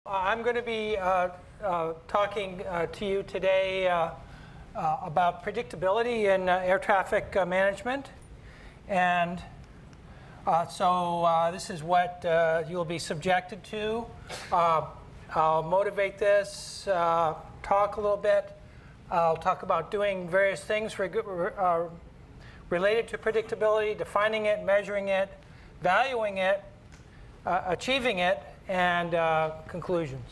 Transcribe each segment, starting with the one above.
I'm going to be talking to you today about predictability in air traffic management. And so this is what you'll be subjected to. I'll motivate this, talk a little bit. I'll talk about doing various things related to predictability, defining it, measuring it, valuing it, achieving it, and conclusions.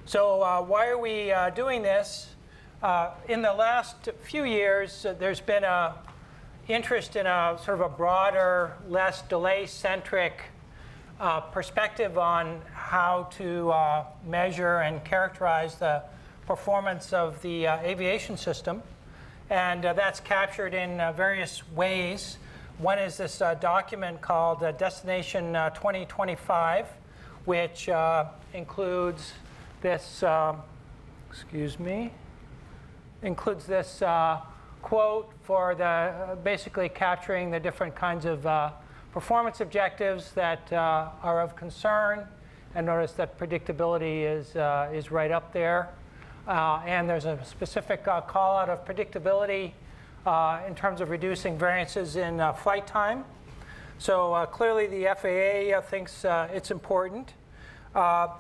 So why are we doing this? In the last few years, there's been an interest in a sort of a broader, less delay-centric perspective on how to measure and characterize the performance of the aviation system. And that's captured in various ways. One is this document called Destination 2025, which includes this, includes this quote for the basically capturing the different kinds of performance objectives that are of concern. And notice that predictability is right up there. And there's a specific call out of predictability in terms of reducing variances in flight time. So clearly the FAA thinks it's important. NASA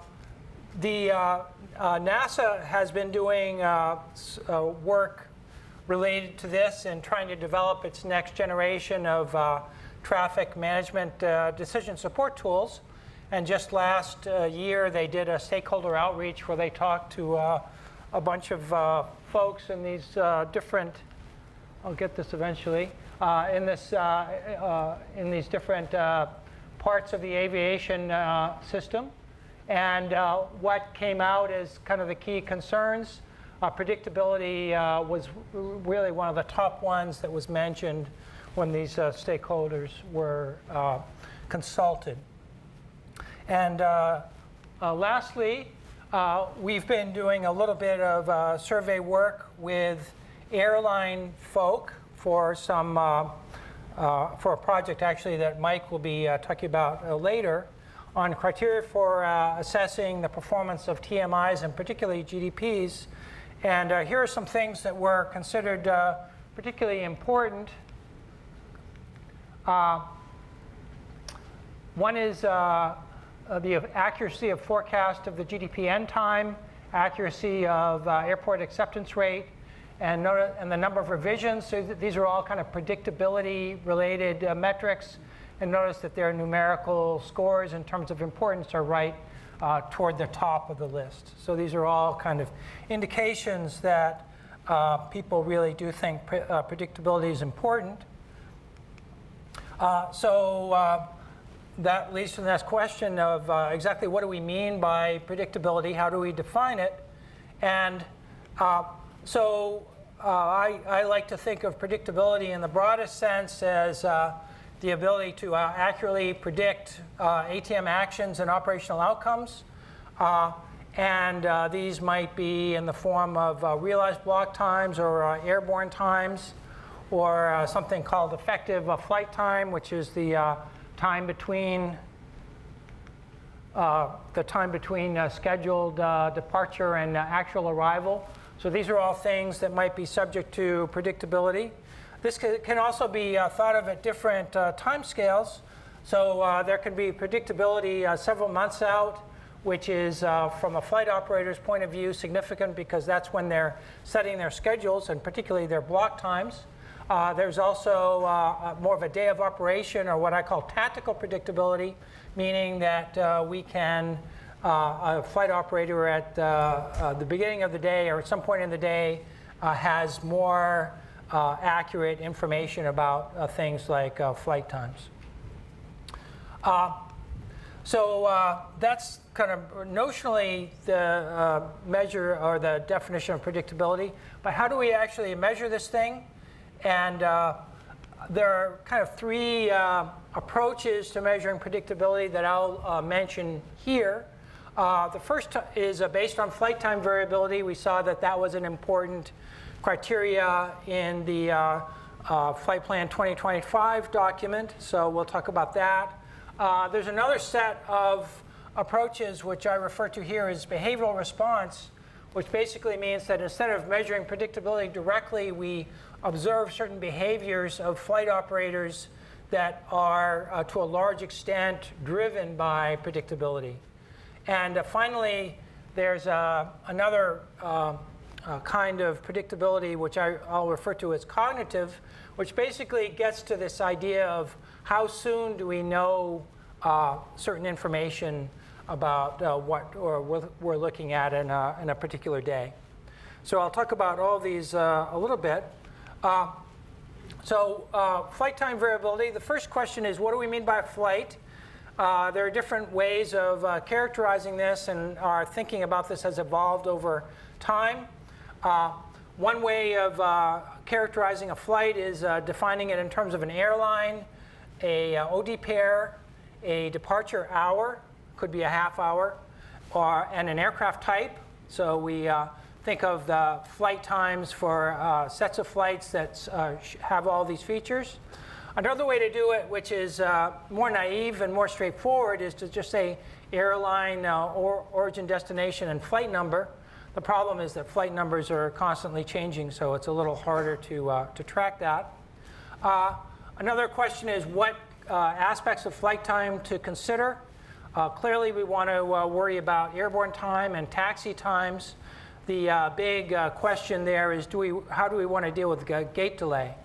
has been doing work related to this and trying to develop its next generation of traffic management decision support tools. And just last year they did a stakeholder outreach where they talked to a bunch of folks in these different I'll get this eventually. In these different parts of the aviation system. And what came out as kind of the key concerns. Predictability was really one of the top ones that was mentioned when these stakeholders were consulted. And lastly, we've been doing a little bit of survey work with airline folk for some for a project actually that Mike will be talking about later on criteria for assessing the performance of TMIs and particularly GDPs. And here are some things that were considered particularly important. One is the accuracy of forecast of the GDP end time, accuracy of airport acceptance rate, and the number of revisions. So these are all kind of predictability-related metrics. And notice that their numerical scores in terms of importance are right toward the top of the list. So these are all kind of indications that people really do think predictability is important. That leads to the next question of exactly what do we mean by predictability? How do we define it? And I like to think of predictability in the broadest sense as the ability to accurately predict ATM actions and operational outcomes. And these might be in the form of realized block times or airborne times, or something called effective flight time, which is the time between scheduled departure and actual arrival. So these are all things that might be subject to predictability. This can also be thought of at different time scales. So there can be predictability several months out, which is, from a flight operator's point of view, significant because that's when they're setting their schedules and particularly their block times. There's also more of a day of operation, or what I call tactical predictability, meaning that we can a flight operator at the beginning of the day or at some point in the day has more accurate information about things like flight times. That's kind of notionally the measure or the definition of predictability. But how do we actually measure this thing? And there are kind of three approaches to measuring predictability that I'll mention here. The first is based on flight time variability. We saw that that was an important criteria in the Flight Plan 2025 document, so we'll talk about that. There's another set of approaches, which I refer to here as behavioral response, which basically means that instead of measuring predictability directly, we observe certain behaviors of flight operators that are, to a large extent, driven by predictability. And finally, there's another kind of predictability, which I'll refer to as cognitive, which basically gets to this idea of how soon do we know certain information about what we're looking at in a particular day. So I'll talk about all these a little bit. Flight time variability. The first question is, what do we mean by flight? There are different ways of characterizing this, and our thinking about this has evolved over time. One way of characterizing a flight is defining it in terms of an airline, a OD pair, a departure hour, could be a half hour, and an aircraft type. So we think of the flight times for sets of flights that have all these features. Another way to do it, which is more naive and more straightforward, is to just say airline, origin, destination, and flight number. The problem is that flight numbers are constantly changing, so it's a little harder to track that. Another question is what aspects of flight time to consider. Clearly, we want to worry about airborne time and taxi times. The big question there is, how do we want to deal with gate delay?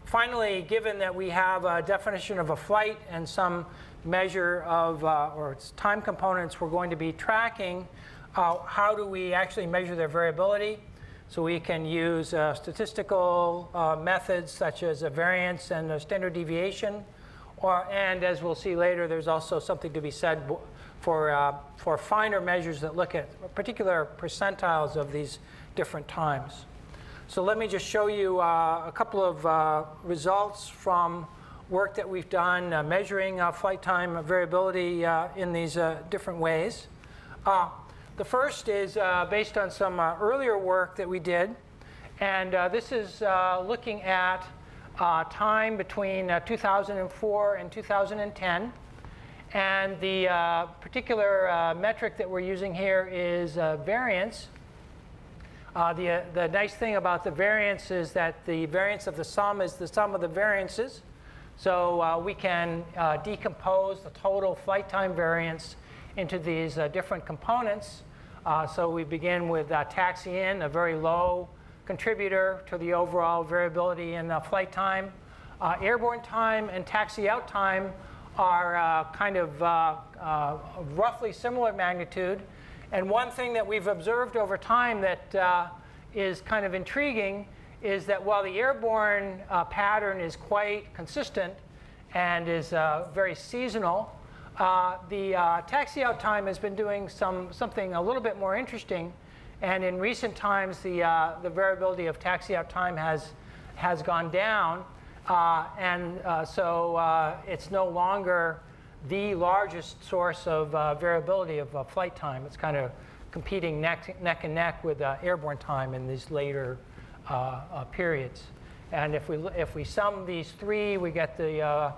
Finally, given that we have a definition of a flight and some measure of, or its time components we're going to be tracking, how do we actually measure their variability? So we can use statistical methods such as a variance and a standard deviation. And as we'll see later, there's also something to be said for finer measures that look at particular percentiles of these different times. So let me just show you a couple of results from work that we've done measuring flight time variability in these different ways. The first is based on some earlier work that we did. And this is looking at time between 2004 and 2010. And the particular metric that we're using here is variance. The nice thing about the variance is that the variance of the sum is the sum of the variances. So we can decompose the total flight time variance into these different components. So we begin with taxi in, a very low contributor to the overall variability in flight time. Airborne time and taxi out time are kind of roughly similar magnitude. And one thing that we've observed over time that is kind of intriguing is that while the airborne pattern is quite consistent and is very seasonal, the taxi out time has been doing something a little bit more interesting. And in recent times, the variability of taxi out time has gone down. So it's no longer the largest source of variability of flight time. It's kind of competing neck and neck with airborne time in these later periods. And if we sum these three, we get the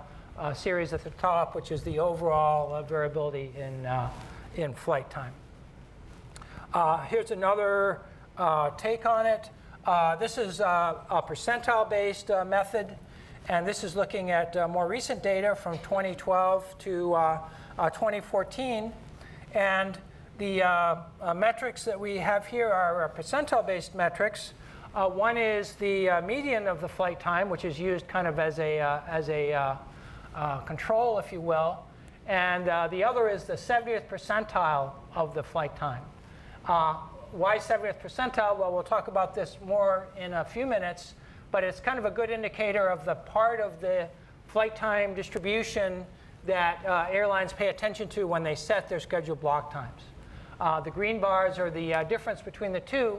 series at the top, which is the overall variability in flight time. Here's another take on it. This is a percentile-based method. And this is looking at more recent data from 2012 to 2014. And the metrics that we have here are percentile-based metrics. One is the median of the flight time, which is used kind of as a control, if you will. And the other is the 70th percentile of the flight time. Why 70th percentile? Well, we'll talk about this more in a few minutes. But it's kind of a good indicator of the part of the flight time distribution that airlines pay attention to when they set their scheduled block times. The green bars are the difference between the two.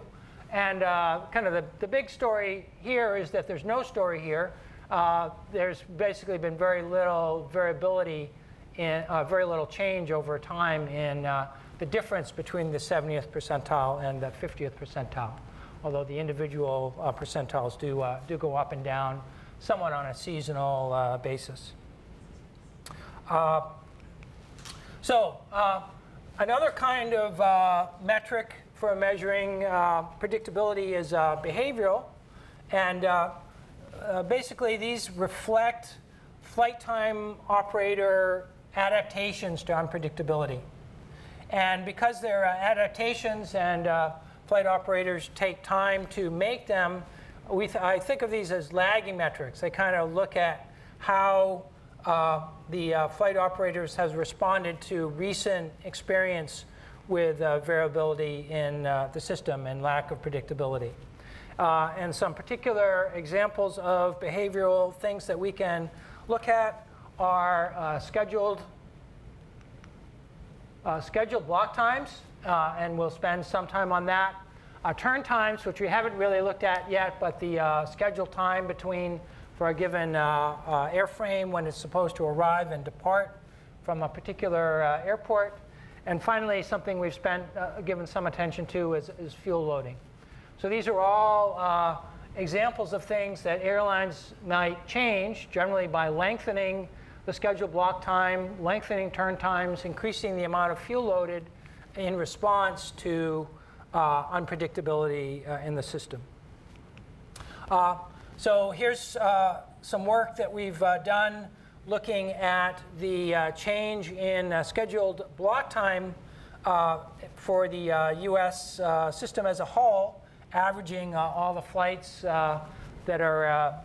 And kind of the big story here is that there's no story here. There's basically been very little variability, very little change over time in the difference between the 70th percentile and the 50th percentile. Although the individual percentiles do go up and down somewhat on a seasonal basis. So another kind of metric for measuring predictability is behavioral. And basically, these reflect flight time operator adaptations to unpredictability. And because they're adaptations and flight operators take time to make them, I think of these as lagging metrics. They kind of look at how the flight operators has responded to recent experience with variability in the system and lack of predictability. And some particular examples of behavioral things that we can look at are scheduled block times, and we'll spend some time on that. Turn times, which we haven't really looked at yet, but the scheduled time between for a given airframe when it's supposed to arrive and depart from a particular airport. And finally, something we've given some attention to is fuel loading. So these are all examples of things that airlines might change, generally by lengthening the scheduled block time, lengthening turn times, increasing the amount of fuel loaded in response to unpredictability in the system. So here's some work that we've done looking at the change in scheduled block time for the US system as a whole, averaging all the flights that are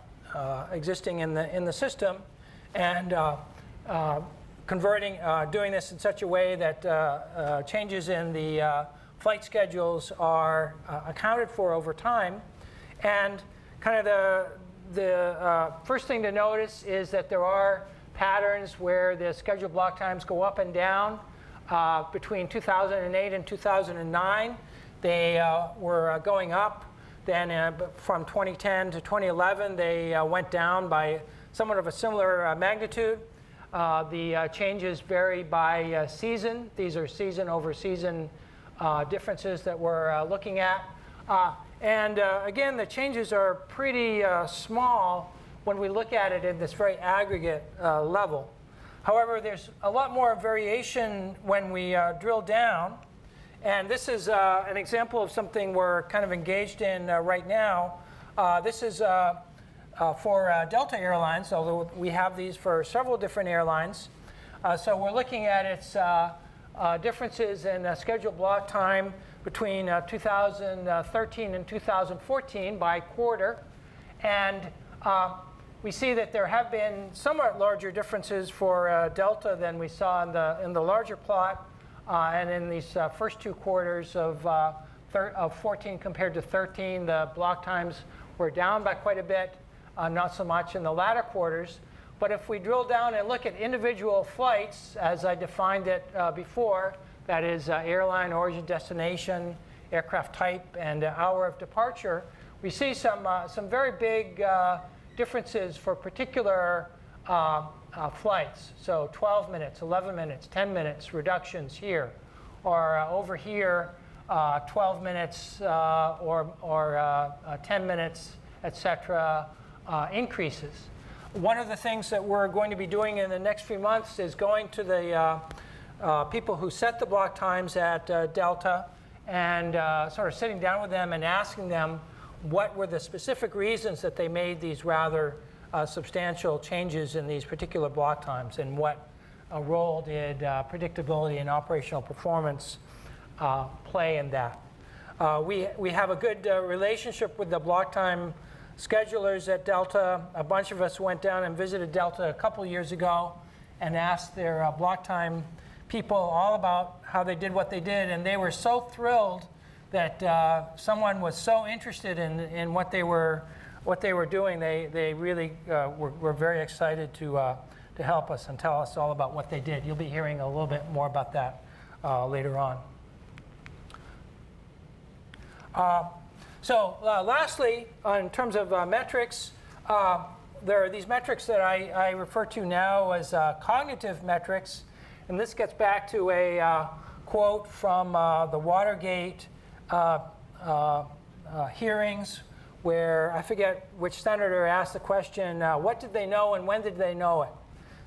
existing in the system, and doing this in such a way that changes in the flight schedules are accounted for over time. And kind of the first thing to notice is that there are patterns where the scheduled block times go up and down. Between 2008 and 2009, they were going up. Then from 2010 to 2011, they went down by somewhat of a similar magnitude. The changes vary by season. These are season over season differences that we're looking at. And again, the changes are pretty small when we look at it in this very aggregate level. However, there's a lot more variation when we drill down. And this is an example of something we're kind of engaged in right now. This is for Delta Airlines, although we have these for several different airlines. So we're looking at its differences in scheduled block time between 2013 and 2014 by quarter. And we see that there have been somewhat larger differences for Delta than we saw in the larger plot. And in these first two quarters of 14 compared to 13, the block times were down by quite a bit, not so much in the latter quarters. But if we drill down and look at individual flights, as I defined it before, that is airline, origin, destination, aircraft type, and hour of departure, we see some very big differences for particular flights. So 12 minutes, 11 minutes, 10 minutes reductions here. Or over here, 12 minutes or 10 minutes, et cetera, increases. One of the things that we're going to be doing in the next few months is going to the people who set the block times at Delta and sort of sitting down with them and asking them what were the specific reasons that they made these rather substantial changes in these particular block times, and what role did predictability and operational performance play in that. We have a good relationship with the block time schedulers at Delta. A bunch of us went down and visited Delta a couple years ago and asked their block time people all about how they did what they did, and they were so thrilled that someone was so interested in what they were doing. They really were very excited to help us and tell us all about what they did. You'll be hearing a little bit more about that later on. So lastly, in terms of metrics, there are these metrics that I refer to now as cognitive metrics. And this gets back to a quote from the Watergate hearings, where I forget which senator asked the question, what did they know and when did they know it?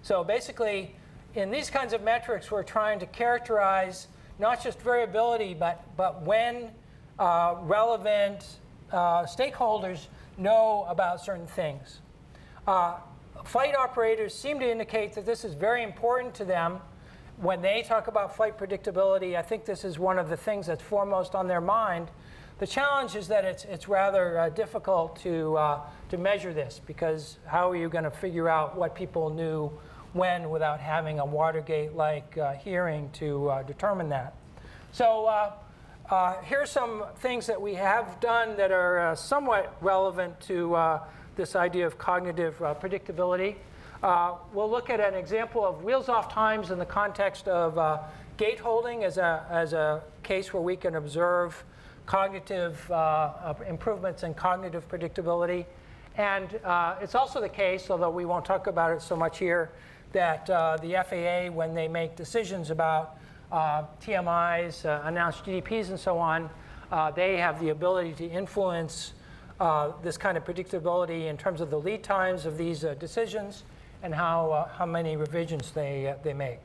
So basically, in these kinds of metrics, we're trying to characterize not just variability, but when relevant stakeholders know about certain things. Flight operators seem to indicate that this is very important to them when they talk about flight predictability. I think this is one of the things that's foremost on their mind. The challenge is that it's rather difficult to measure this, because how are you going to figure out what people knew when without having a Watergate-like hearing to determine that? So here's some things that we have done that are somewhat relevant to this idea of cognitive predictability. We'll look at an example of wheels-off times in the context of gate holding as a case where we can observe cognitive improvements in cognitive predictability. And it's also the case, although we won't talk about it so much here, that the FAA, when they make decisions about TMIs, announced GDPs, and so on, they have the ability to influence this kind of predictability in terms of the lead times of these decisions and how many revisions they make.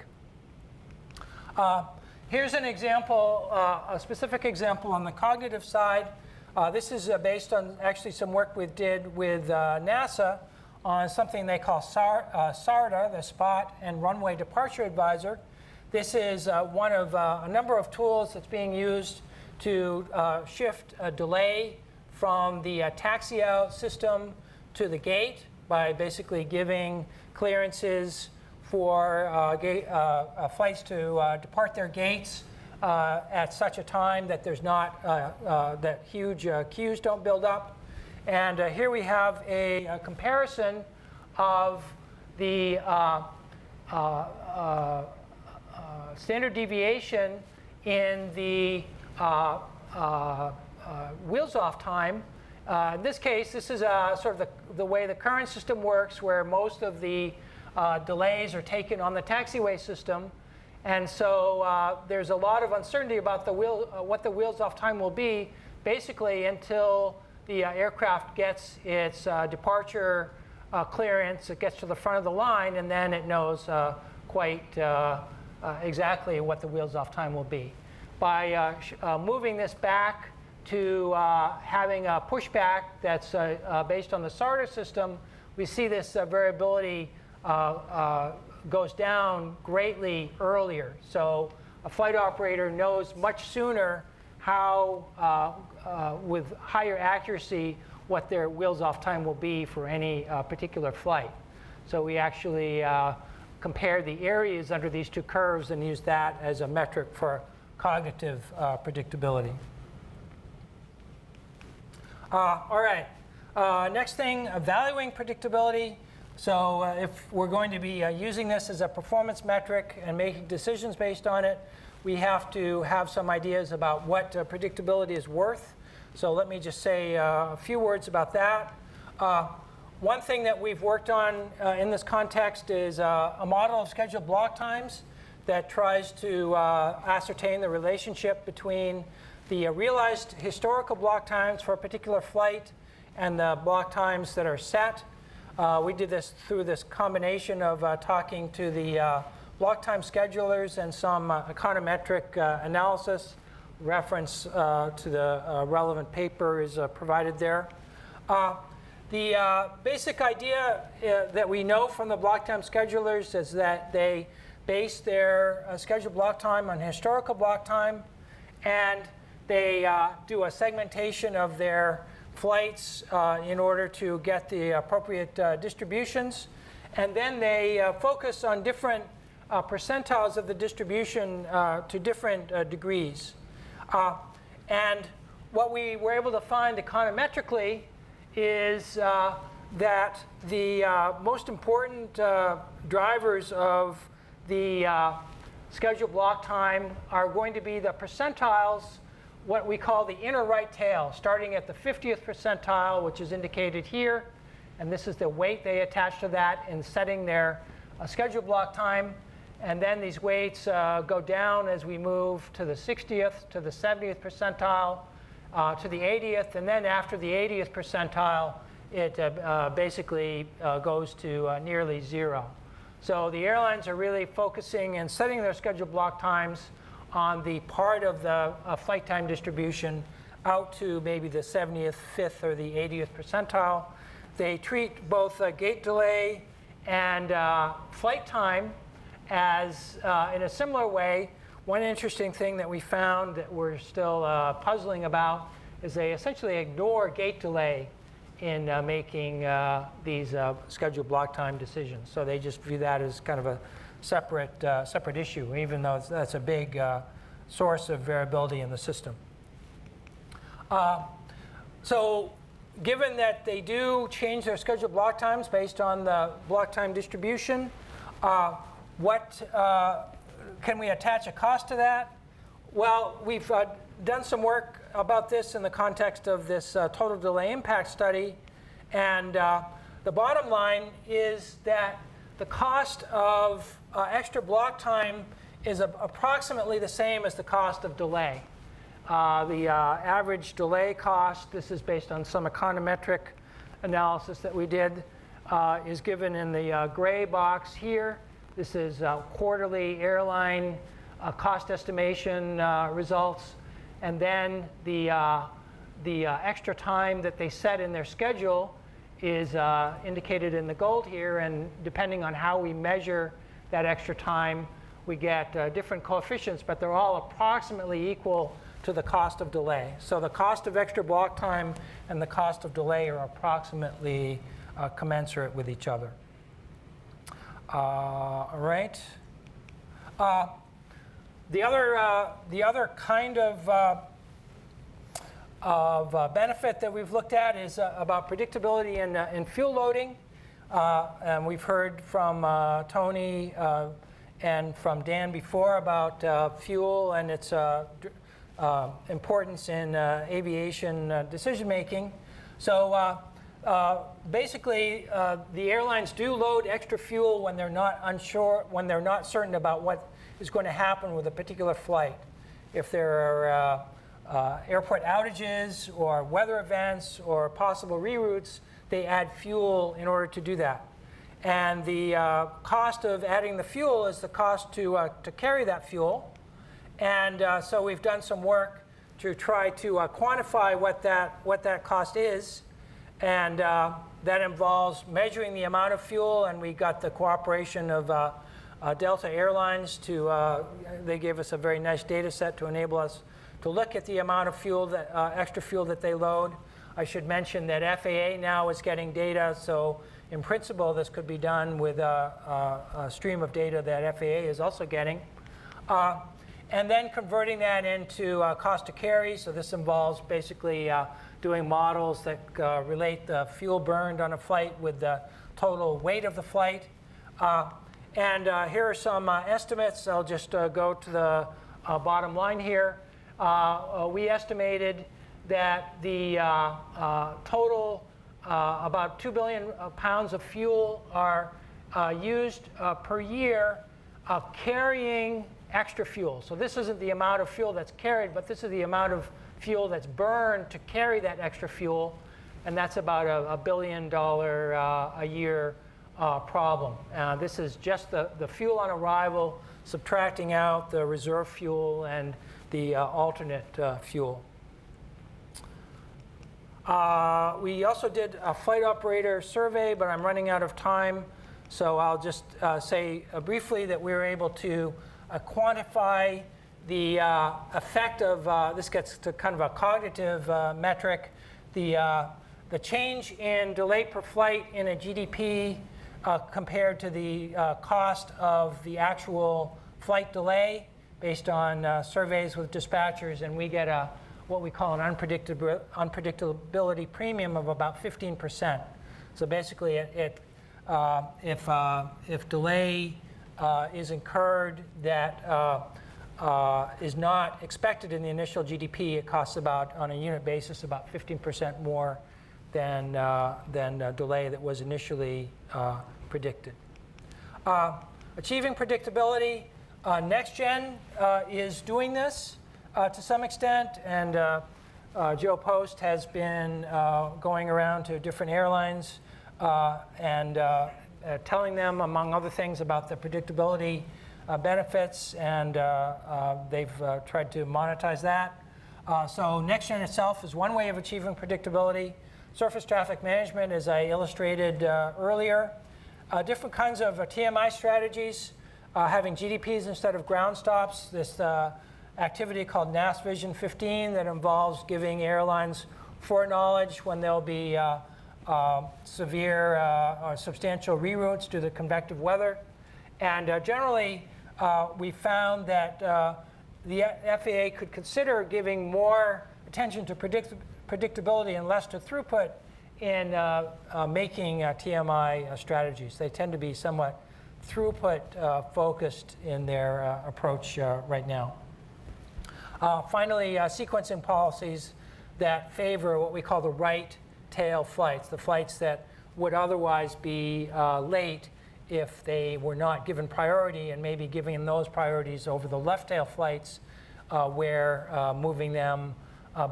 Here's an example, a specific example on the cognitive side. This is based on actually some work we did with NASA on something they call SARDA, the Spot and Runway Departure Advisor. This is one of a number of tools that's being used to shift a delay from the taxi-out system to the gate by basically giving clearances for flights to depart their gates at such a time that there's not that huge queues don't build up. And here we have a comparison of the standard deviation in the wheels-off time. In this case, this is sort of the way the current system works, where most of the delays are taken on the taxiway system. And so there's a lot of uncertainty about what the wheels-off time will be, basically until the aircraft gets its departure clearance, it gets to the front of the line, and then it knows quite exactly what the wheels-off time will be. By moving this back to having a pushback that's based on the SARDA system, we see this variability goes down greatly earlier. So a flight operator knows much sooner how, with higher accuracy, what their wheels-off time will be for any particular flight. So we actually compare the areas under these two curves and use that as a metric for cognitive predictability. All right, next thing, evaluating predictability. So if we're going to be using this as a performance metric and making decisions based on it, we have to have some ideas about what predictability is worth. So let me just say a few words about that. One thing that we've worked on in this context is a model of scheduled block times that tries to ascertain the relationship between the realized historical block times for a particular flight and the block times that are set. We did this through this combination of talking to the block time schedulers and some econometric analysis. Reference to the relevant paper is provided there. The basic idea that we know from the block time schedulers is that they base their scheduled block time on historical block time, and they do a segmentation of their flights in order to get the appropriate distributions. And then they focus on different percentiles of the distribution to different degrees. And what we were able to find econometrically is that the most important drivers of the scheduled block time are going to be the percentiles, what we call the inner right tail, starting at the 50th percentile, which is indicated here. And this is the weight they attach to that in setting their scheduled block time. And then these weights go down as we move to the 60th, to the 70th percentile, to the 80th. And then after the 80th percentile, it basically goes to nearly zero. So the airlines are really focusing and setting their scheduled block times on the part of the flight time distribution out to maybe the 70th, 5th, or the 80th percentile. They treat both gate delay and flight time as in a similar way. One interesting thing that we found that we're still puzzling about is they essentially ignore gate delay in making these scheduled block time decisions. So they just view that as kind of a separate issue, even though that's a big source of variability in the system. So given that they do change their scheduled block times based on the block time distribution, what can we attach a cost to that? Well, we've done some work about this in the context of this total delay impact study. And the bottom line is that the cost of extra block time is approximately the same as the cost of delay. The average delay cost, this is based on some econometric analysis that we did, is given in the gray box here. This is quarterly airline cost estimation results. And then the extra time that they set in their schedule is indicated in the gold here. And depending on how we measure that extra time, we get different coefficients, but they're all approximately equal to the cost of delay. So the cost of extra block time and the cost of delay are approximately commensurate with each other. All right. The other kind of benefit that we've looked at is about predictability in fuel loading. And we've heard from Tony and from Dan before about fuel and its importance in aviation decision making. So basically, the airlines do load extra fuel when they're not certain about what is going to happen with a particular flight. If there are airport outages or weather events or possible reroutes, they add fuel in order to do that. And the cost of adding the fuel is the cost to carry that fuel. And so we've done some work to try to quantify what that cost is. And that involves measuring the amount of fuel. And we got the cooperation of Delta Airlines they gave us a very nice data set to enable us to look at the amount of fuel, extra fuel that they load. I should mention that FAA now is getting data. So in principle, this could be done with a stream of data that FAA is also getting. And then converting that into cost to carry. So this involves basically doing models that relate the fuel burned on a flight with the total weight of the flight. And here are some estimates. I'll just go to the bottom line here. We estimated that the total about 2 billion pounds of fuel are used per year carrying extra fuel. So this isn't the amount of fuel that's carried, but this is the amount of fuel that's burned to carry that extra fuel. And that's about a $1 billion a year problem. This is just the fuel on arrival, subtracting out the reserve fuel and the alternate fuel. We also did a flight operator survey, but I'm running out of time. So I'll just say briefly that we were able to quantify the effect of, this gets to kind of a cognitive metric, the change in delay per flight in a GDP compared to the cost of the actual flight delay based on surveys with dispatchers, and we get what we call an unpredictability premium of about 15%. So basically, if delay is incurred that is not expected in the initial GDP, it costs about, on a unit basis, about 15% more than delay that was initially predicted. Achieving predictability, NextGen is doing this to some extent, and Joe Post has been going around to different airlines and telling them, among other things, about the predictability benefits, and they've tried to monetize that. So NextGen itself is one way of achieving predictability. Surface traffic management, as I illustrated earlier. Different kinds of TMI strategies, having GDPs instead of ground stops. This activity called NAS Vision 15 that involves giving airlines foreknowledge when there'll be severe or substantial reroutes due to convective weather. And generally, we found that the FAA could consider giving more attention to predictability and less to throughput in making TMI strategies. They tend to be somewhat throughput focused in their approach right now. Finally, sequencing policies that favor what we call the right tail flights, the flights that would otherwise be late if they were not given priority, and maybe giving them those priorities over the left tail flights where moving them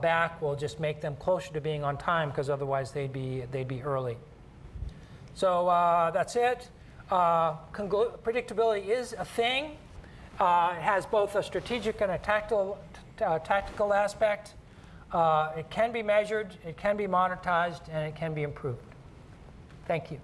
back will just make them closer to being on time, because otherwise they'd be early. So that's it. Predictability is a thing. It has both a strategic and a tactical aspect. It can be measured, it can be monetized, and it can be improved. Thank you.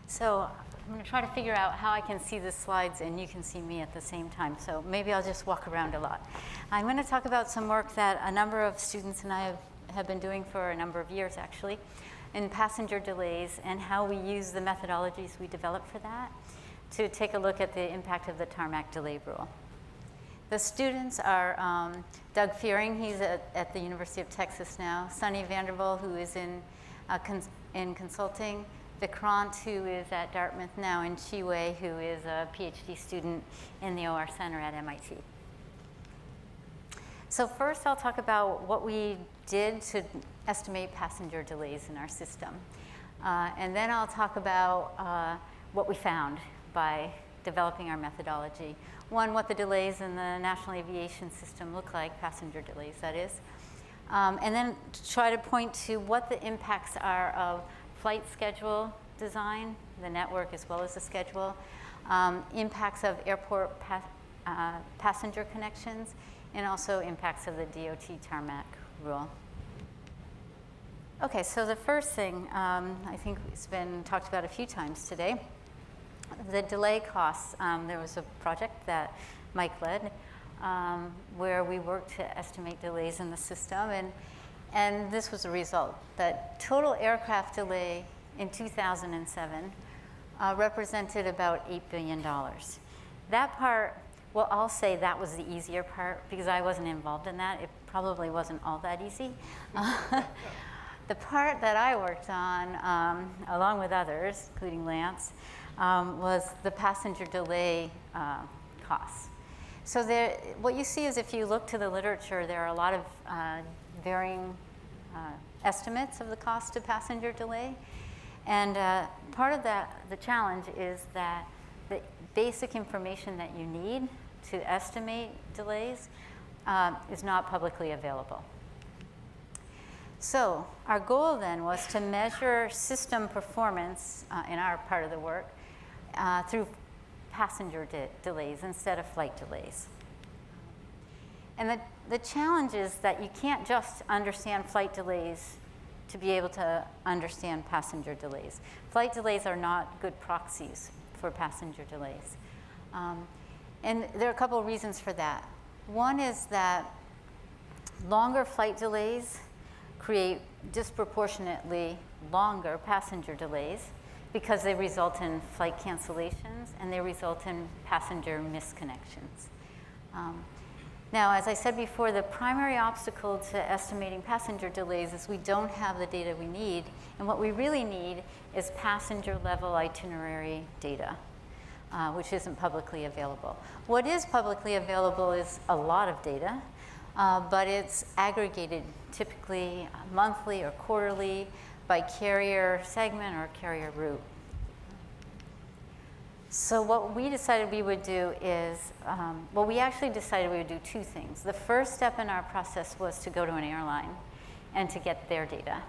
So I'm going to try to figure out how I can see the slides and you can see me at the same time. So maybe I'll just walk around a lot. I'm going to talk about some work that a number of students and I have been doing for a number of years, actually, in passenger delays and how we use the methodologies we developed for that to take a look at the impact of the tarmac delay rule. The students are Doug Fearing, he's at the University of Texas now, Sunny Vanderbilt, who is in consulting, Vikrant, who is at Dartmouth now, and Chi Wei, who is a PhD student in the OR Center at MIT. So first I'll talk about what we did to estimate passenger delays in our system. And then I'll talk about what we found by developing our methodology. One, what the delays in the national aviation system look like, passenger delays that is. And then try to point to what the impacts are of flight schedule design, the network as well as the schedule, impacts of airport passenger connections, and also impacts of the DOT tarmac rule. Okay, so the first thing, I think it's been talked about a few times today, the delay costs. There was a project that Mike led where we worked to estimate delays in the system, and this was the result, that total aircraft delay in 2007 represented about $8 billion. That part, well, I'll say that was the easier part because I wasn't involved in that. It probably wasn't all that easy. The part that I worked on, along with others, including Lance, was the passenger delay costs. So what you see is if you look to the literature, there are a lot of varying estimates of the cost of passenger delay. And part of the challenge is that the basic information that you need to estimate delays is not publicly available. So our goal then was to measure system performance in our part of the work through passenger delays instead of flight delays. And the challenge is that you can't just understand flight delays to be able to understand passenger delays. Flight delays are not good proxies for passenger delays. And there are a couple of reasons for that. One is that longer flight delays create disproportionately longer passenger delays because they result in flight cancellations and they result in passenger misconnections. Now, as I said before, the primary obstacle to estimating passenger delays is we don't have the data we need, and what we really need is passenger level itinerary data, which isn't publicly available. What is publicly available is a lot of data, but it's aggregated typically monthly or quarterly by carrier segment or carrier route. So what we decided we would do is, well, we actually decided we would do two things. The first step in our process was to go to an airline and to get their data.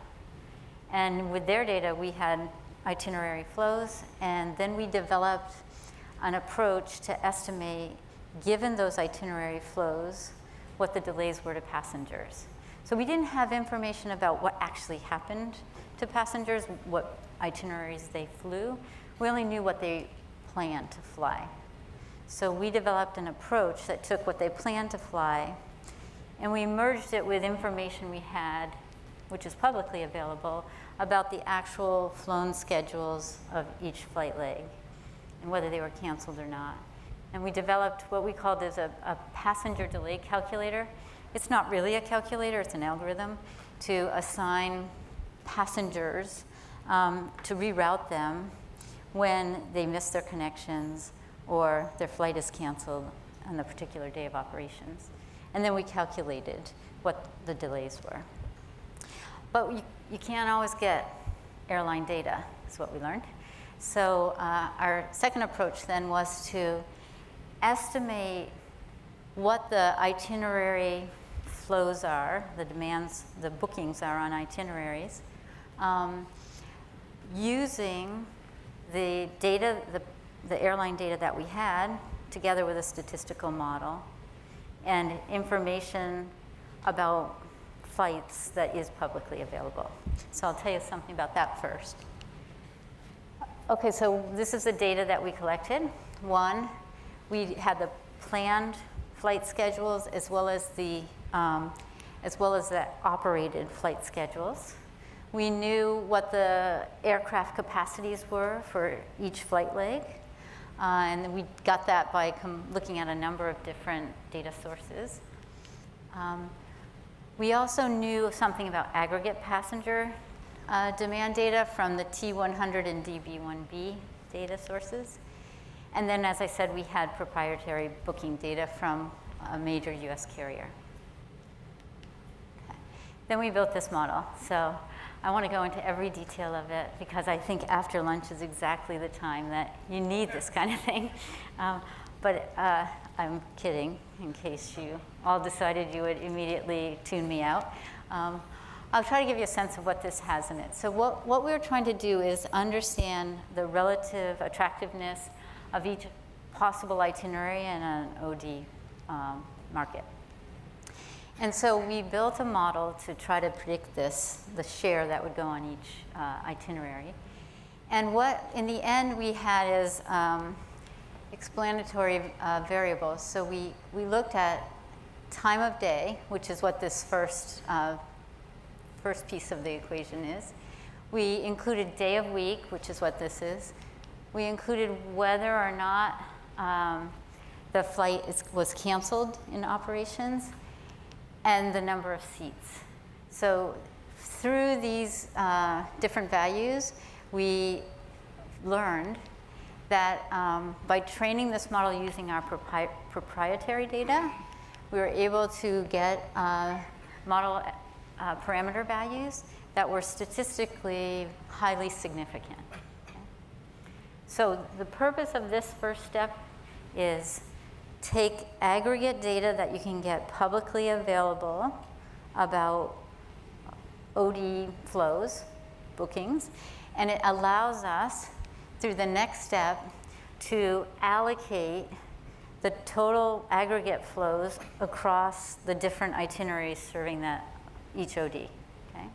And with their data, we had itinerary flows, and then we developed an approach to estimate, given those itinerary flows, what the delays were to passengers. So we didn't have information about what actually happened to passengers, what itineraries they flew. We only knew what they planned to fly. So we developed an approach that took what they planned to fly, and we merged it with information we had, which is publicly available, about the actual flown schedules of each flight leg and whether they were canceled or not. And we developed what we called as a passenger delay calculator. It's not really a calculator, it's an algorithm to assign passengers, to reroute them when they miss their connections or their flight is canceled on the particular day of operations. And then we calculated what the delays were. But you can't always get airline data, is what we learned. So our second approach then was to estimate what the itinerary flows are, the demands, the bookings are on itineraries, using the data, the airline data that we had, together with a statistical model and information about flights that is publicly available. So I'll tell you something about that first. Okay, so this is the data that we collected. One, we had the planned flight schedules as well as the operated flight schedules. We knew what the aircraft capacities were for each flight leg, and we got that by looking at a number of different data sources. We also knew something about aggregate passenger demand data from the T100 and DB1B data sources. And then, as I said, we had proprietary booking data from a major US carrier. Okay. Then we built this model. So I want to go into every detail of it because I think after lunch is exactly the time that you need this kind of thing. But I'm kidding, in case you all decided you would immediately tune me out. I'll try to give you a sense of what this has in it. So what we're trying to do is understand the relative attractiveness of each possible itinerary in an OD market. And so we built a model to try to predict this, the share that would go on each itinerary. And what, in the end, we had is explanatory variables. So we looked at time of day, which is what this first piece of the equation is. We included day of week, which is what this is. We included whether or not the flight was canceled in operations, and the number of seats. So through these different values, we learned that by training this model using our proprietary data, we were able to get model parameter values that were statistically highly significant. Okay? So the purpose of this first step is take aggregate data that you can get publicly available about OD flows, bookings, and it allows us, through the next step, to allocate the total aggregate flows across the different itineraries serving each OD. Okay?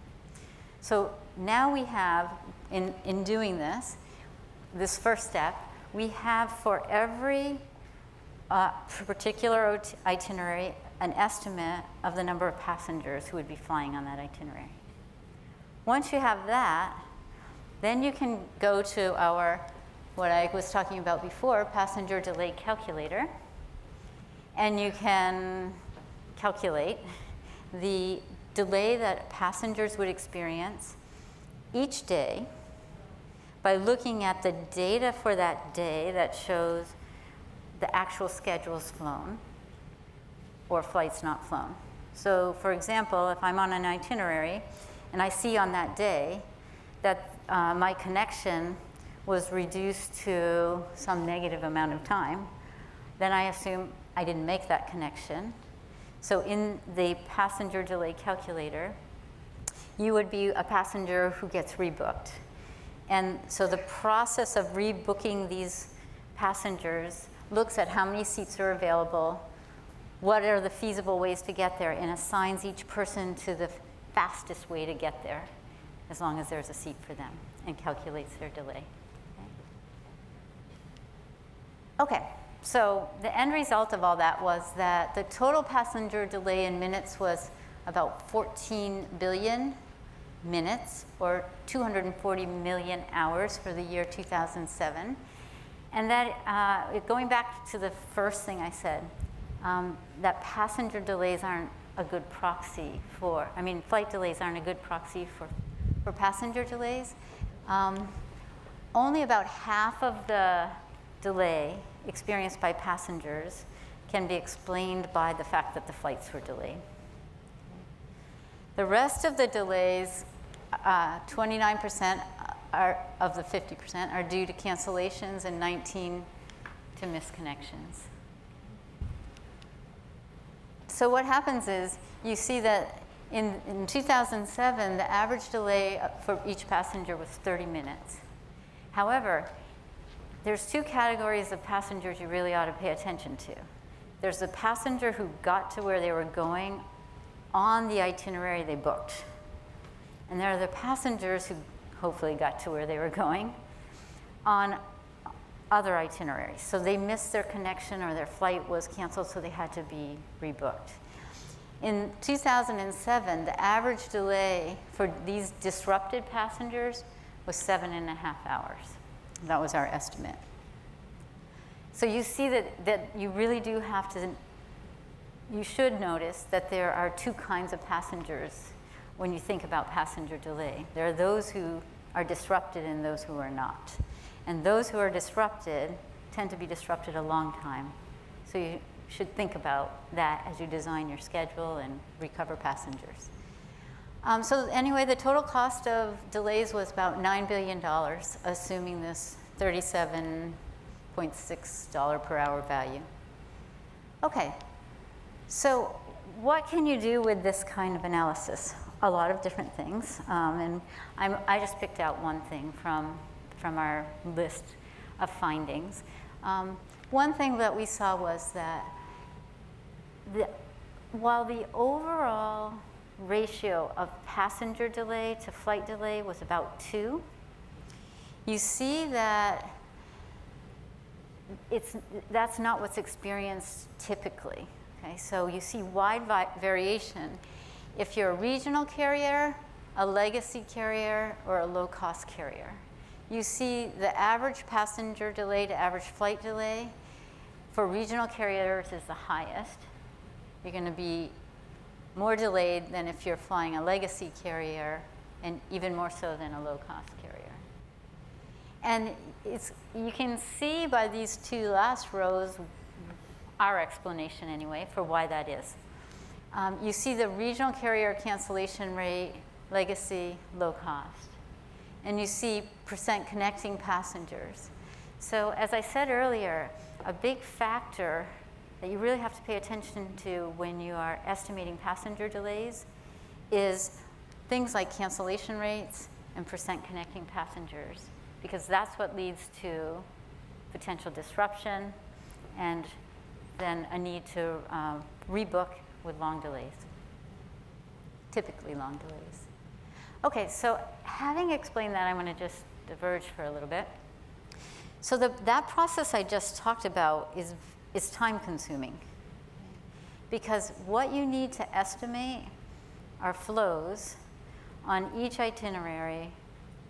So now we have, in doing this first step, we have for every particular itinerary an estimate of the number of passengers who would be flying on that itinerary. Once you have that, then you can go to our, what I was talking about before, passenger delay calculator, and you can calculate the delay that passengers would experience each day by looking at the data for that day that shows the actual schedules flown or flights not flown. So for example, if I'm on an itinerary and I see on that day that my connection was reduced to some negative amount of time, then I assume I didn't make that connection. So in the passenger delay calculator, you would be a passenger who gets rebooked. And so the process of rebooking these passengers looks at how many seats are available, what are the feasible ways to get there, and assigns each person to the fastest way to get there, as long as there's a seat for them, and calculates their delay. Okay, so the end result of all that was that the total passenger delay in minutes was about 14 billion minutes, or 240 million hours for the year 2007. And that, going back to the first thing I said, that passenger delays aren't a good proxy for, flight delays aren't a good proxy for passenger delays. Only about half of the delay experienced by passengers can be explained by the fact that the flights were delayed. The rest of the delays, 29% of the 50% are due to cancellations and 19% to misconnections. So what happens is you see that in 2007, the average delay for each passenger was 30 minutes. However, there's two categories of passengers you really ought to pay attention to. There's the passenger who got to where they were going on the itinerary they booked. And there are the passengers who hopefully got to where they were going on other itineraries. So they missed their connection or their flight was canceled, so they had to be rebooked. In 2007, the average delay for these disrupted passengers was 7.5 hours. That was our estimate. So you see that you really do have to, you should notice that there are two kinds of passengers when you think about passenger delay. There are those who are disrupted and those who are not. And those who are disrupted tend to be disrupted a long time. So you should think about that as you design your schedule and recover passengers. So anyway, the total cost of delays was about $9 billion, assuming this $37.6 per hour value. Okay, so what can you do with this kind of analysis? A lot of different things, and I just picked out one thing from our list of findings. One thing that we saw was that while the overall ratio of passenger delay to flight delay was about 2, you see that that's not what's experienced typically. Okay, so you see wide variation if you're a regional carrier, a legacy carrier, or a low-cost carrier. You see the average passenger delay to average flight delay for regional carriers is the highest. You're going to be more delayed than if you're flying a legacy carrier, and even more so than a low-cost carrier. And you can see by these two last rows, our explanation anyway, for why that is. You see the regional carrier cancellation rate, legacy, low cost. And you see percent connecting passengers. So as I said earlier, a big factor that you really have to pay attention to when you are estimating passenger delays is things like cancellation rates and percent connecting passengers, because that's what leads to potential disruption and then a need to rebook with long delays, typically long delays. Okay, so having explained that, I'm going to just diverge for a little bit. So that process I just talked about is time consuming, because what you need to estimate are flows on each itinerary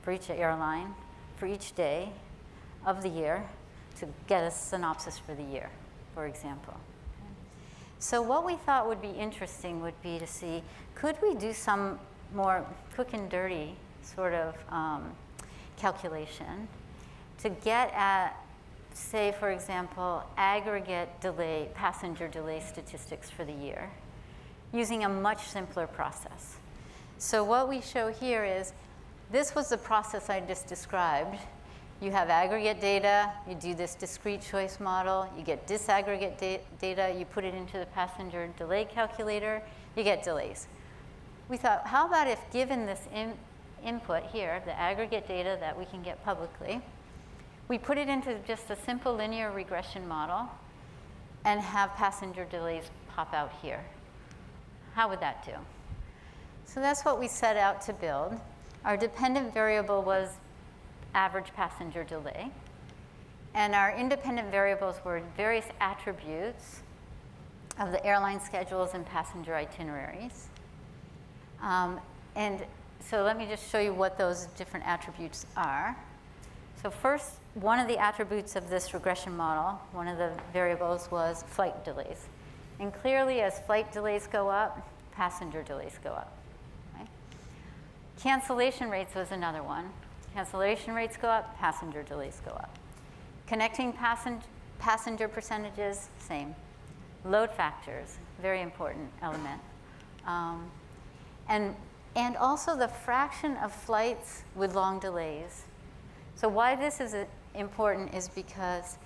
for each airline, for each day of the year, to get a synopsis for the year, for example. So what we thought would be interesting would be to see, could we do some more quick and dirty sort of calculation to get at, say, for example, aggregate delay, passenger delay statistics for the year, using a much simpler process. So what we show here is, this was the process I just described, you have aggregate data, you do this discrete choice model, you get disaggregate data, you put it into the passenger delay calculator, you get delays. We thought, how about if given this input here, the aggregate data that we can get publicly, we put it into just a simple linear regression model and have passenger delays pop out here. How would that do? So that's what we set out to build. Our dependent variable was average passenger delay. And our independent variables were various attributes of the airline schedules and passenger itineraries. And so let me just show you what those different attributes are. So first, one of the attributes of this regression model, one of the variables was flight delays. And clearly, as flight delays go up, passenger delays go up. Right? Cancellation rates was another one. Cancellation rates go up, passenger delays go up. Connecting passenger percentages, same. Load factors, very important element. And also the fraction of flights with long delays. So why this is important is because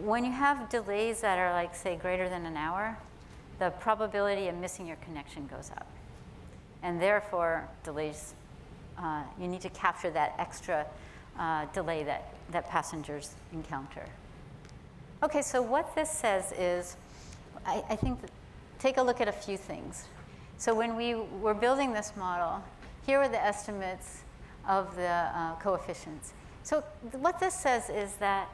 when you have delays that are like, say, greater than an hour, the probability of missing your connection goes up. And therefore, delays, you need to capture that extra delay that passengers encounter. Okay, so what this says is, I think, take a look at a few things. So when we were building this model, here were the estimates of the coefficients. So what this says is that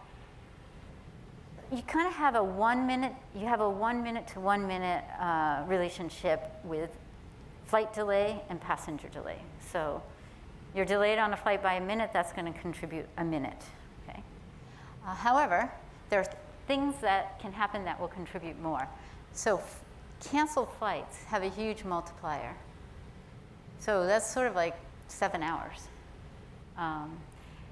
you kind of have a 1 minute, you have a 1 minute to 1 minute relationship with flight delay and passenger delay. So you're delayed on a flight by a minute, that's going to contribute a minute. Okay. However, there are things that can happen that will contribute more. So canceled flights have a huge multiplier. So that's sort of like 7 hours.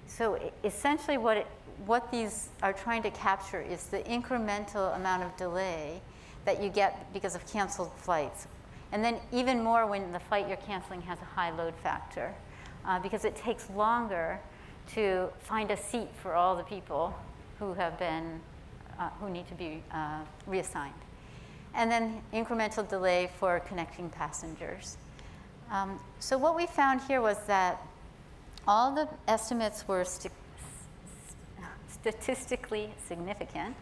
So essentially what these are trying to capture is the incremental amount of delay that you get because of canceled flights. And then even more when the flight you're canceling has a high load factor, because it takes longer to find a seat for all the people who have been, who need to be reassigned. And then incremental delay for connecting passengers. So what we found here was that all the estimates were statistically significant.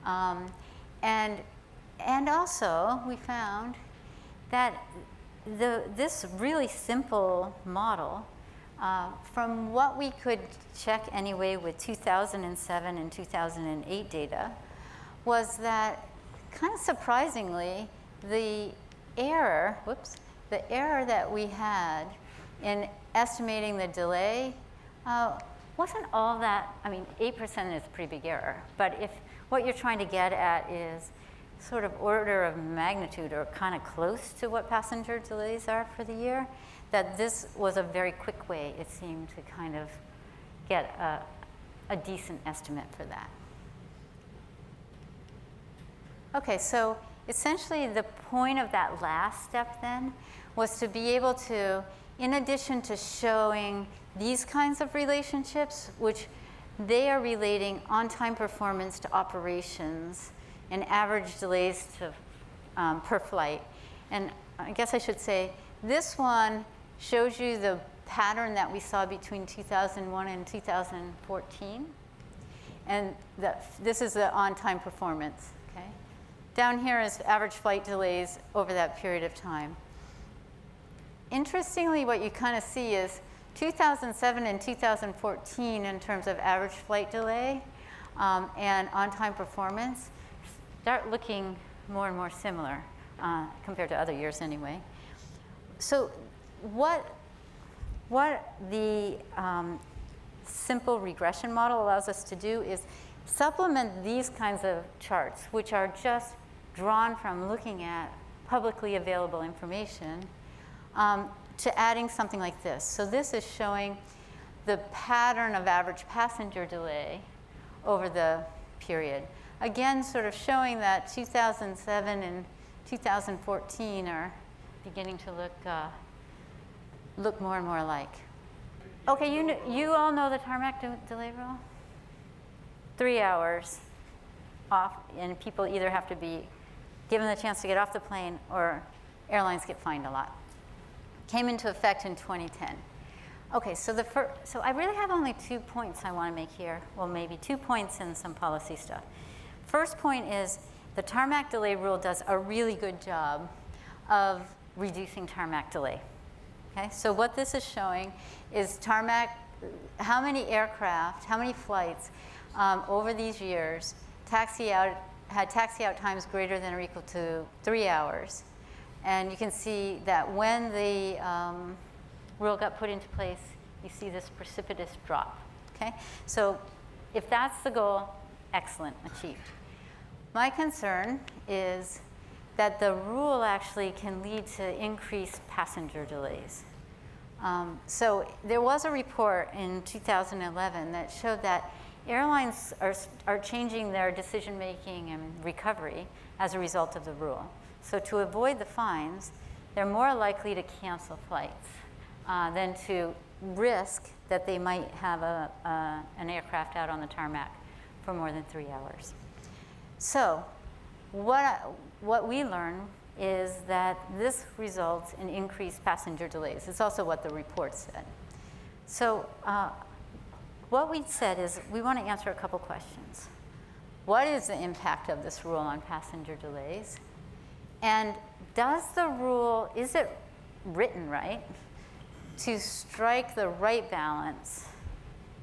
And also we found that this really simple model, from what we could check anyway with 2007 and 2008 data, was that kind of surprisingly, the error that we had in estimating the delay wasn't all that, I mean, 8% is a pretty big error. But if what you're trying to get at is sort of order of magnitude or kind of close to what passenger delays are for the year, that this was a very quick way, it seemed, to kind of get a decent estimate for that. Okay, so essentially the point of that last step then was to be able to, in addition to showing these kinds of relationships, which they are relating on-time performance to operations and average delays to, per flight. And I guess I should say, this one shows you the pattern that we saw between 2001 and 2014. And this is the on-time performance, okay? Down here is average flight delays over that period of time. Interestingly, what you kind of see is 2007 and 2014 in terms of average flight delay and on-time performance start looking more and more similar compared to other years anyway. So what the simple regression model allows us to do is supplement these kinds of charts, which are just drawn from looking at publicly available information, to adding something like this. So this is showing the pattern of average passenger delay over the period. Again, sort of showing that 2007 and 2014 are beginning to look more and more alike. Okay, you all know the tarmac delay rule? 3 hours off, and people either have to be given the chance to get off the plane or airlines get fined a lot. Came into effect in 2010. Okay, so I really have only 2 points I want to make here. Well, maybe 2 points and some policy stuff. First point is the tarmac delay rule does a really good job of reducing tarmac delay. Okay, so what this is showing is tarmac, how many aircraft, how many flights over these years had taxi out times greater than or equal to 3 hours. And you can see that when the rule got put into place, you see this precipitous drop. Okay, so if that's the goal, excellent, achieved. My concern is that the rule actually can lead to increased passenger delays. So there was a report in 2011 that showed that airlines are changing their decision-making and recovery as a result of the rule. So to avoid the fines, they're more likely to cancel flights than to risk that they might have an aircraft out on the tarmac for more than 3 hours. So what we learn is that this results in increased passenger delays. It's also what the report said. So what we said is we want to answer a couple questions. What is the impact of this rule on passenger delays? And does the rule, is it written right to strike the right balance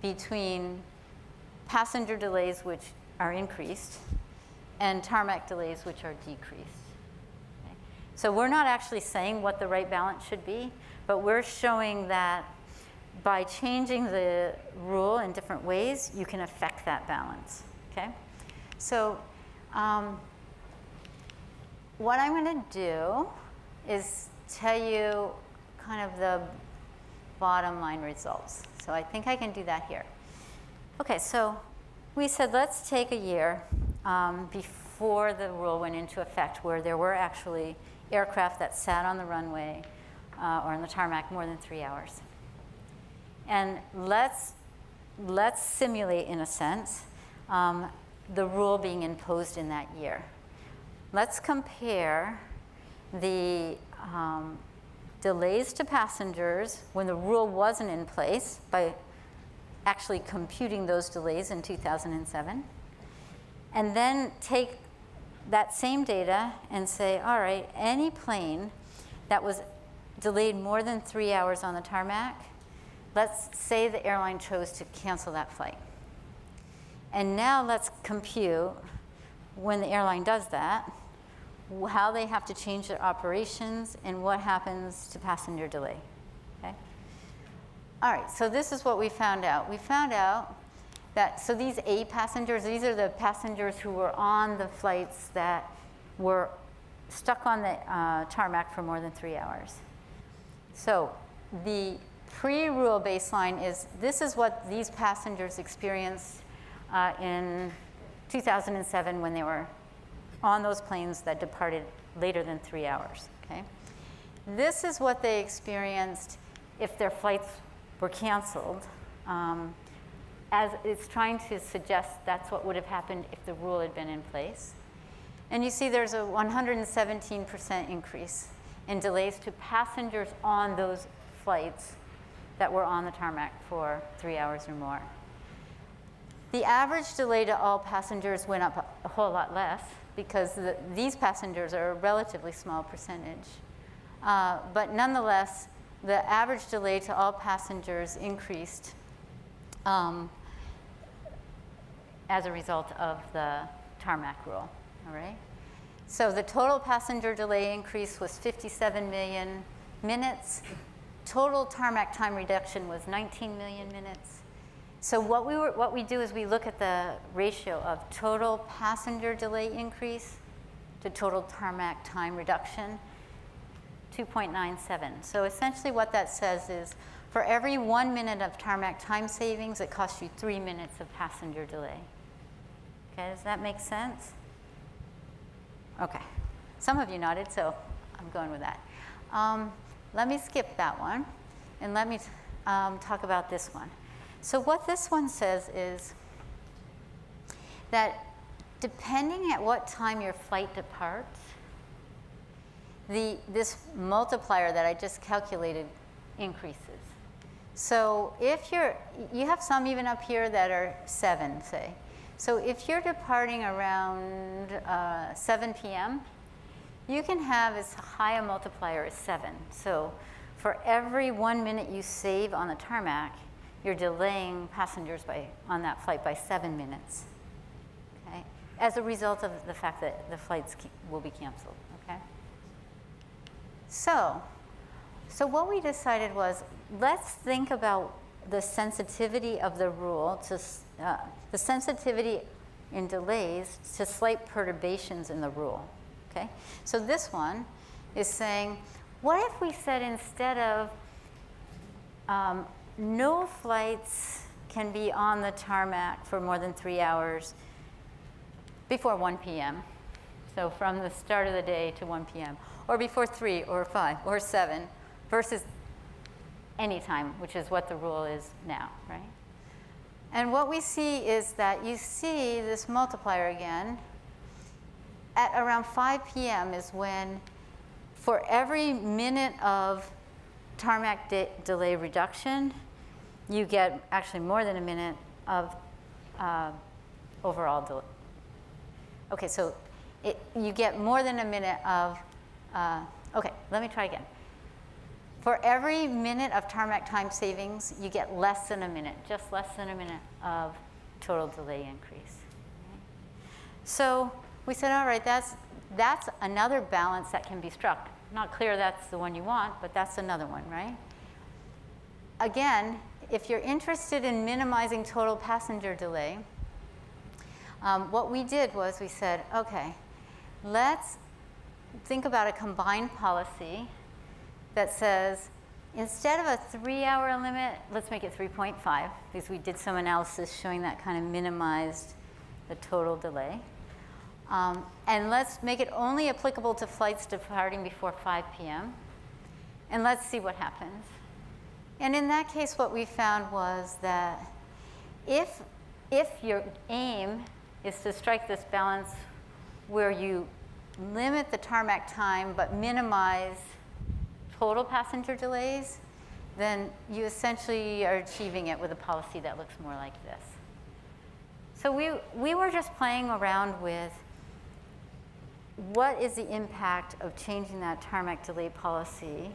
between passenger delays which are increased and tarmac delays which are decreased? Okay. So we're not actually saying what the right balance should be, but we're showing that by changing the rule in different ways, you can affect that balance. Okay? So what I'm going to do is tell you kind of the bottom line results. So I think I can do that here. Okay, so we said let's take a year before the rule went into effect where there were actually aircraft that sat on the runway or on the tarmac more than 3 hours. And let's simulate, in a sense, the rule being imposed in that year. Let's compare the delays to passengers when the rule wasn't in place by actually computing those delays in 2007. And then take that same data and say, all right, any plane that was delayed more than 3 hours on the tarmac, let's say the airline chose to cancel that flight. And now let's compute, when the airline does that, how they have to change their operations and what happens to passenger delay. Okay? All right, so this is what we found out. We found out that, so these A passengers, these are the passengers who were on the flights that were stuck on the tarmac for more than 3 hours. So the pre-rule baseline is, this is what these passengers experienced in 2007 when they were on those planes that departed later than 3 hours. Okay? This is what they experienced if their flights were canceled, as it's trying to suggest that's what would have happened if the rule had been in place. And you see there's a 117% increase in delays to passengers on those flights that were on the tarmac for 3 hours or more. The average delay to all passengers went up a whole lot less because these passengers are a relatively small percentage. But nonetheless, the average delay to all passengers increased as a result of the tarmac rule, all right? So the total passenger delay increase was 57 million minutes. Total tarmac time reduction was 19 million minutes. So what we do is we look at the ratio of total passenger delay increase to total tarmac time reduction, 2.97. So essentially what that says is for every 1 minute of tarmac time savings, it costs you 3 minutes of passenger delay. Okay, does that make sense? Okay, some of you nodded, so I'm going with that. Let me skip that one, and let me talk about this one. So what this one says is that depending at what time your flight departs, this multiplier that I just calculated increases. So if you have some even up here that are 7, say. So if you're departing around 7 p.m., you can have as high a multiplier as 7. So for every 1 minute you save on the tarmac, you're delaying passengers on that flight by 7 minutes, okay? As a result of the fact that the flights will be canceled, okay? So what we decided was, let's think about the sensitivity of the rule to, the sensitivity in delays to slight perturbations in the rule, okay? So this one is saying, what if we said instead of no flights can be on the tarmac for more than 3 hours before 1 p.m., so from the start of the day to 1 p.m., or before 3 or 5 or 7 versus any time, which is what the rule is now, right? And what we see is that you see this multiplier again at around 5 p.m. is when, for every minute of tarmac delay reduction, you get actually more than a minute of overall delay. Okay, so you get more than a minute of, okay, let me try again. For every minute of tarmac time savings, you get less than a minute, just less than a minute of total delay increase. So we said, all right, that's another balance that can be struck. Not clear that's the one you want, but that's another one, right? Again, if you're interested in minimizing total passenger delay, what we did was we said, okay, let's think about a combined policy that says, instead of a 3-hour limit, let's make it 3.5, because we did some analysis showing that kind of minimized the total delay. And let's make it only applicable to flights departing before 5 p.m. And let's see what happens. And in that case, what we found was that if your aim is to strike this balance where you limit the tarmac time but minimize total passenger delays, then you essentially are achieving it with a policy that looks more like this. So we were just playing around with what is the impact of changing that tarmac delay policy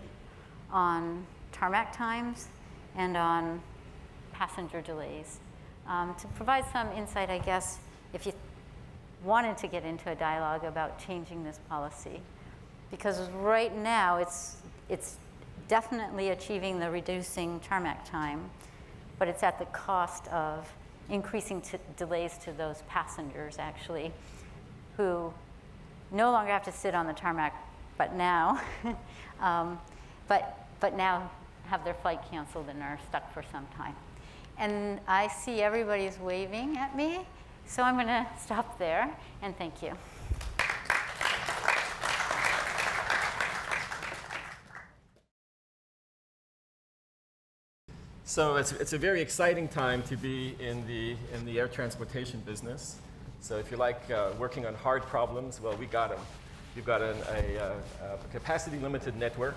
on tarmac times and on passenger delays. To provide some insight, I guess, if you wanted to get into a dialogue about changing this policy. Because right now, it's definitely achieving the reducing tarmac time, but it's at the cost of increasing delays to those passengers, actually, who no longer have to sit on the tarmac, but now, but now have their flight canceled and are stuck for some time. And I see everybody's waving at me, so I'm going to stop there, and thank you. So it's a very exciting time to be in the air transportation business. So if you like working on hard problems, well, we got them. We've got a capacity-limited network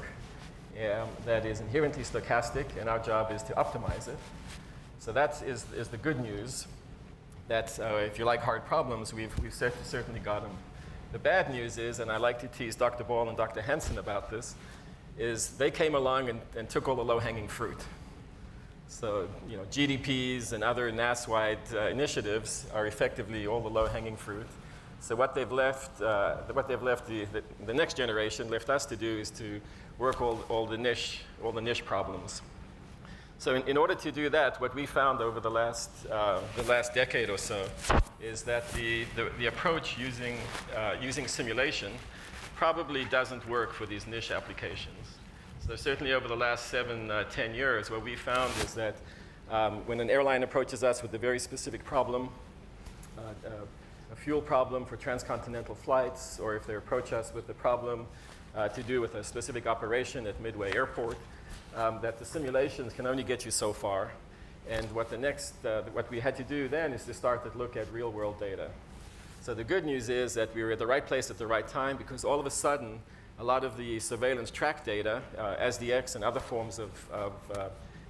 that is inherently stochastic, and our job is to optimize it. So that is the good news. That if you like hard problems, we've certainly got them. The bad news is, and I like to tease Dr. Ball and Dr. Hansen about this, is they came along and took all the low-hanging fruit. So, you know, GDPs and other NAS-wide initiatives are effectively all the low-hanging fruit. So what they've left, the next generation left us to do is to work all the niche problems. So in order to do that, what we found over the last decade or so is that the approach using simulation probably doesn't work for these niche applications. So certainly over the last 7-10 years, what we found is that when an airline approaches us with a very specific problem, a fuel problem for transcontinental flights, or if they approach us with a problem to do with a specific operation at Midway Airport, that the simulations can only get you so far. And what we had to do then is to start to look at real-world data. So the good news is that we were at the right place at the right time, because all of a sudden, a lot of the surveillance track data, SDX and other forms of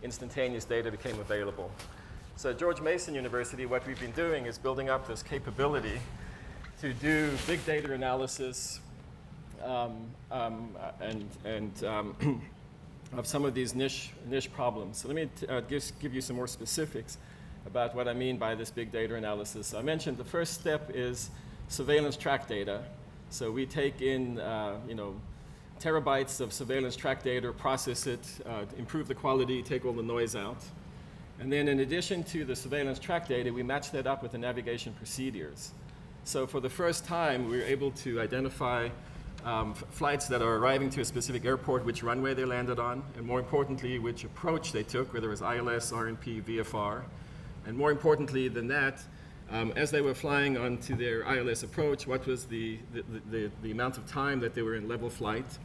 instantaneous data became available. So at George Mason University, what we've been doing is building up this capability to do big data analysis of some of these niche problems. So let me give you some more specifics about what I mean by this big data analysis. I mentioned the first step is surveillance track data. So we take in terabytes of surveillance track data, process it, improve the quality, take all the noise out. And then in addition to the surveillance track data, we match that up with the navigation procedures. So for the first time, we were able to identify flights that are arriving to a specific airport, which runway they landed on, and more importantly, which approach they took, whether it was ILS, RNP, VFR. And more importantly than that, as they were flying onto their ILS approach, what was the amount of time that they were in level flight?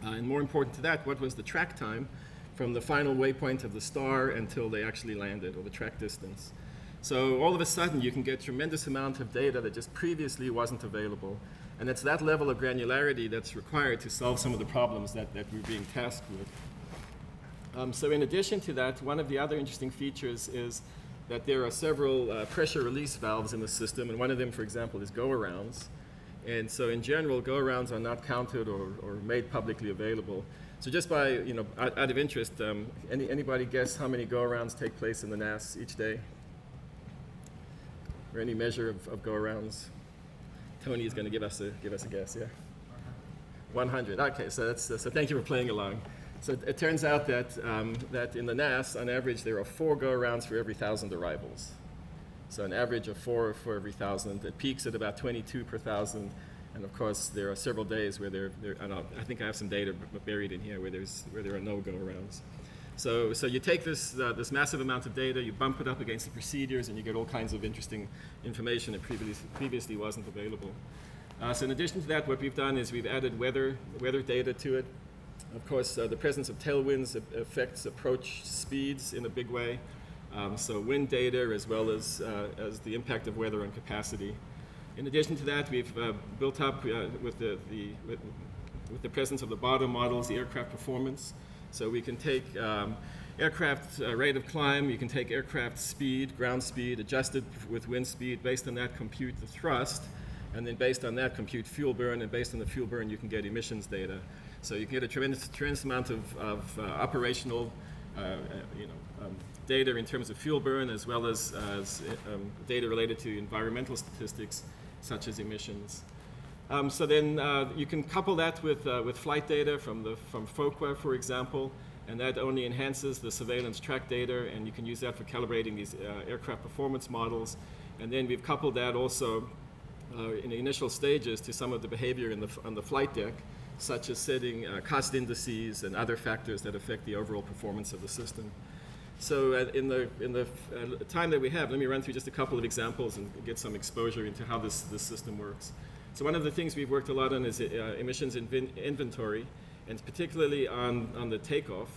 And more important to that, what was the track time from the final waypoint of the star until they actually landed, or the track distance? So all of a sudden, you can get a tremendous amount of data that just previously wasn't available. And it's that level of granularity that's required to solve some of the problems that we're being tasked with. So in addition to that, one of the other interesting features is that there are several pressure release valves in the system, and one of them, for example, is go-arounds. And so in general, go-arounds are not counted or made publicly available. So just by, out of interest, anybody guess how many go-arounds take place in the NAS each day? Or any measure of go-arounds? Tony is going to give us a guess, yeah? 100. Okay, so thank you for playing along. So it turns out that in the NAS, on average, there are 4 go-arounds for every 1,000 arrivals. So an average of 4 for every 1,000. It peaks at about 22 per 1,000. And of course, there are several days where I think I have some data buried in here where there are no go-arounds. So you take this massive amount of data, you bump it up against the procedures, and you get all kinds of interesting information that previously wasn't available. So in addition to that, what we've done is we've added weather data to it. Of course, the presence of tailwinds affects approach speeds in a big way. So wind data as well as the impact of weather on capacity. In addition to that, we've built up with the presence of the bottom models, the aircraft performance. So we can take aircraft rate of climb, you can take aircraft speed, ground speed, adjusted with wind speed. Based on that, compute the thrust, and then based on that, compute fuel burn, and based on the fuel burn, you can get emissions data. So you can get a tremendous amount of operational data in terms of fuel burn, as well as data related to environmental statistics, such as emissions. So then you can couple that with flight data from FOQA, for example, and that only enhances the surveillance track data, and you can use that for calibrating these aircraft performance models. And then we've coupled that also in the initial stages to some of the behavior on the flight deck, such as setting cost indices and other factors that affect the overall performance of the system. So in the time that we have, let me run through just a couple of examples and get some exposure into how this system works. So one of the things we've worked a lot on is emissions inventory, and particularly on the takeoff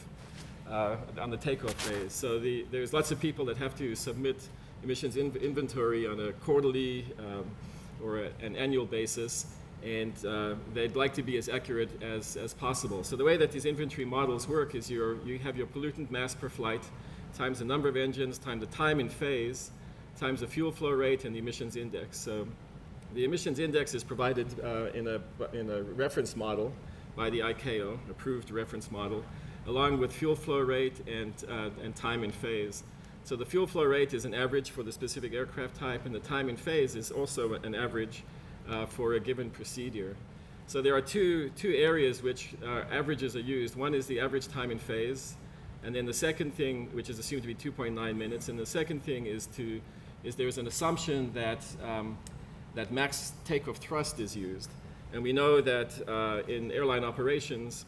phase. So there's lots of people that have to submit emissions inventory on a quarterly or an annual basis, and they'd like to be as accurate as possible. So the way that these inventory models work is you have your pollutant mass per flight times the number of engines times the time in phase times the fuel flow rate and the emissions index. So the emissions index is provided in a reference model by the ICAO, approved reference model, along with fuel flow rate and time in phase. So the fuel flow rate is an average for the specific aircraft type, and the time in phase is also an average for a given procedure. So there are two areas which averages are used. One is the average time in phase, and then the second thing, which is assumed to be 2.9 minutes, and the second thing is there's an assumption that max takeoff thrust is used. And we know that in airline operations,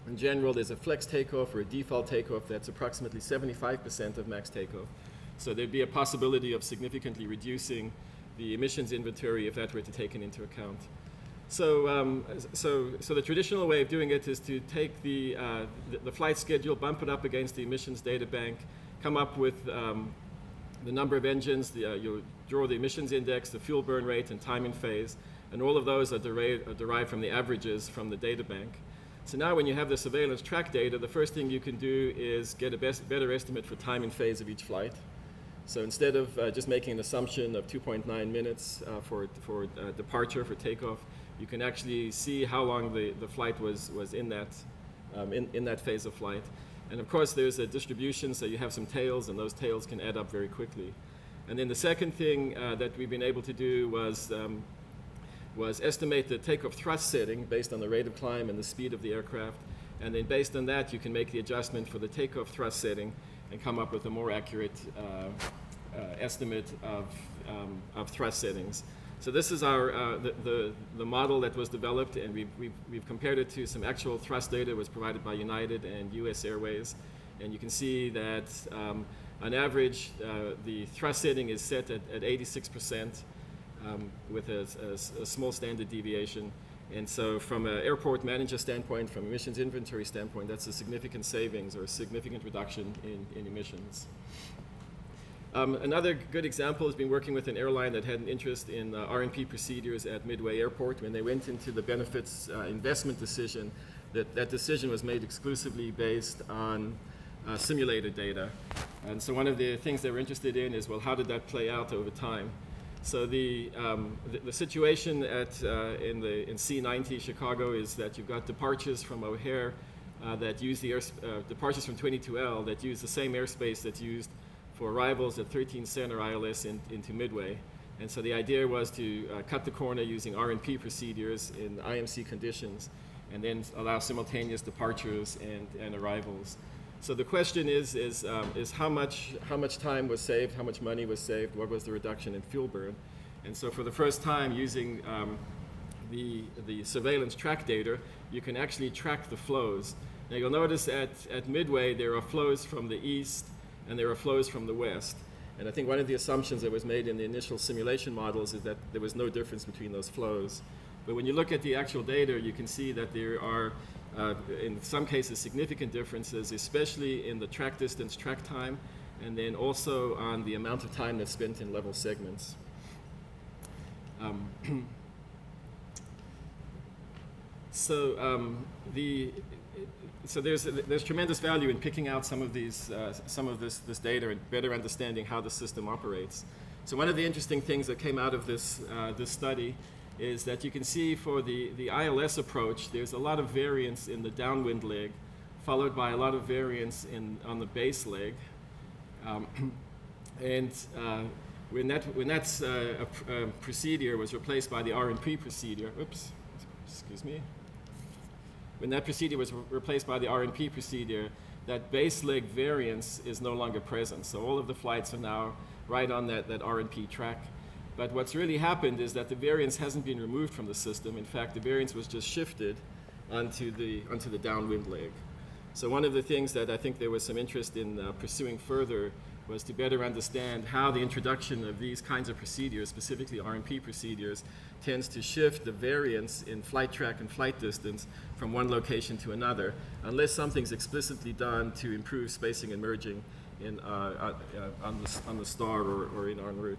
in general, there's a flex takeoff or a default takeoff that's approximately 75% of max takeoff. So there'd be a possibility of significantly reducing the emissions inventory if that were to be taken into account. So the traditional way of doing it is to take the flight schedule, bump it up against the emissions data bank, come up with the number of engines, you draw the emissions index, the fuel burn rate, and time in phase, and all of those are derived from the averages from the data bank. So now when you have the surveillance track data, the first thing you can do is get a better estimate for time in phase of each flight. So instead of just making an assumption of 2.9 minutes for departure, for takeoff, you can actually see how long the flight was in that phase of flight. And of course, there's a distribution, so you have some tails, and those tails can add up very quickly. And then the second thing that we've been able to do was estimate the takeoff thrust setting based on the rate of climb and the speed of the aircraft. And then based on that, you can make the adjustment for the takeoff thrust setting and come up with a more accurate estimate of thrust settings. So this is the model that was developed, and we've compared it to some actual thrust data that was provided by United and US Airways. And you can see that on average, the thrust setting is set at 86% with a small standard deviation. And so from an airport manager standpoint, from emissions inventory standpoint, that's a significant savings or a significant reduction in emissions. Another good example has been working with an airline that had an interest in R&P procedures at Midway Airport. When they went into the benefits investment decision, that decision was made exclusively based on simulated data. And so one of the things they were interested in is, well, how did that play out over time? So the situation in C90 Chicago is that you've got departures from O'Hare that use departures from 22L that use the same airspace that's used for arrivals at 13 Center ILS into Midway. And so the idea was to cut the corner using R&P procedures in IMC conditions and then allow simultaneous departures and arrivals. So the question is how much time was saved, how much money was saved, what was the reduction in fuel burn? And so for the first time, using the surveillance track data, you can actually track the flows. Now you'll notice at Midway there are flows from the east and there are flows from the west. And I think one of the assumptions that was made in the initial simulation models is that there was no difference between those flows. But when you look at the actual data, you can see that there are, in some cases, significant differences, especially in the track distance, track time, and then also on the amount of time that's spent in level segments. So there's tremendous value in picking out some of this data and better understanding how the system operates. So one of the interesting things that came out of this study is that you can see for the ILS approach, there's a lot of variance in the downwind leg, followed by a lot of variance on the base leg. When that procedure was replaced by the R&P procedure, when that procedure was replaced by the R&P procedure, that base leg variance is no longer present. So all of the flights are now right on that R&P track. But what's really happened is that the variance hasn't been removed from the system. In fact, the variance was just shifted onto the downwind leg. So one of the things that I think there was some interest in pursuing further was to better understand how the introduction of these kinds of procedures, specifically R&P procedures, tends to shift the variance in flight track and flight distance from one location to another, unless something's explicitly done to improve spacing and merging on the star or en route.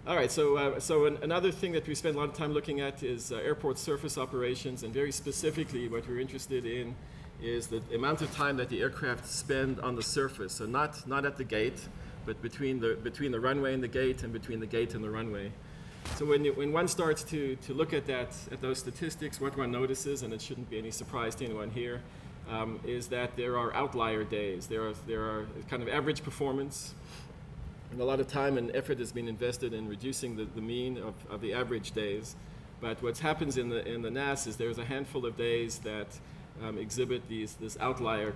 All right, so another thing that we spend a lot of time looking at is airport surface operations, and very specifically what we're interested in is the amount of time that the aircraft spend on the surface. So not at the gate, but between the runway and the gate, and between the gate and the runway. So when one starts to look at those statistics, what one notices, and it shouldn't be any surprise to anyone here, is that there are outlier days. There are kind of average performance, and a lot of time and effort has been invested in reducing the mean of the average days. But what happens in the NAS is there's a handful of days that exhibit this outlier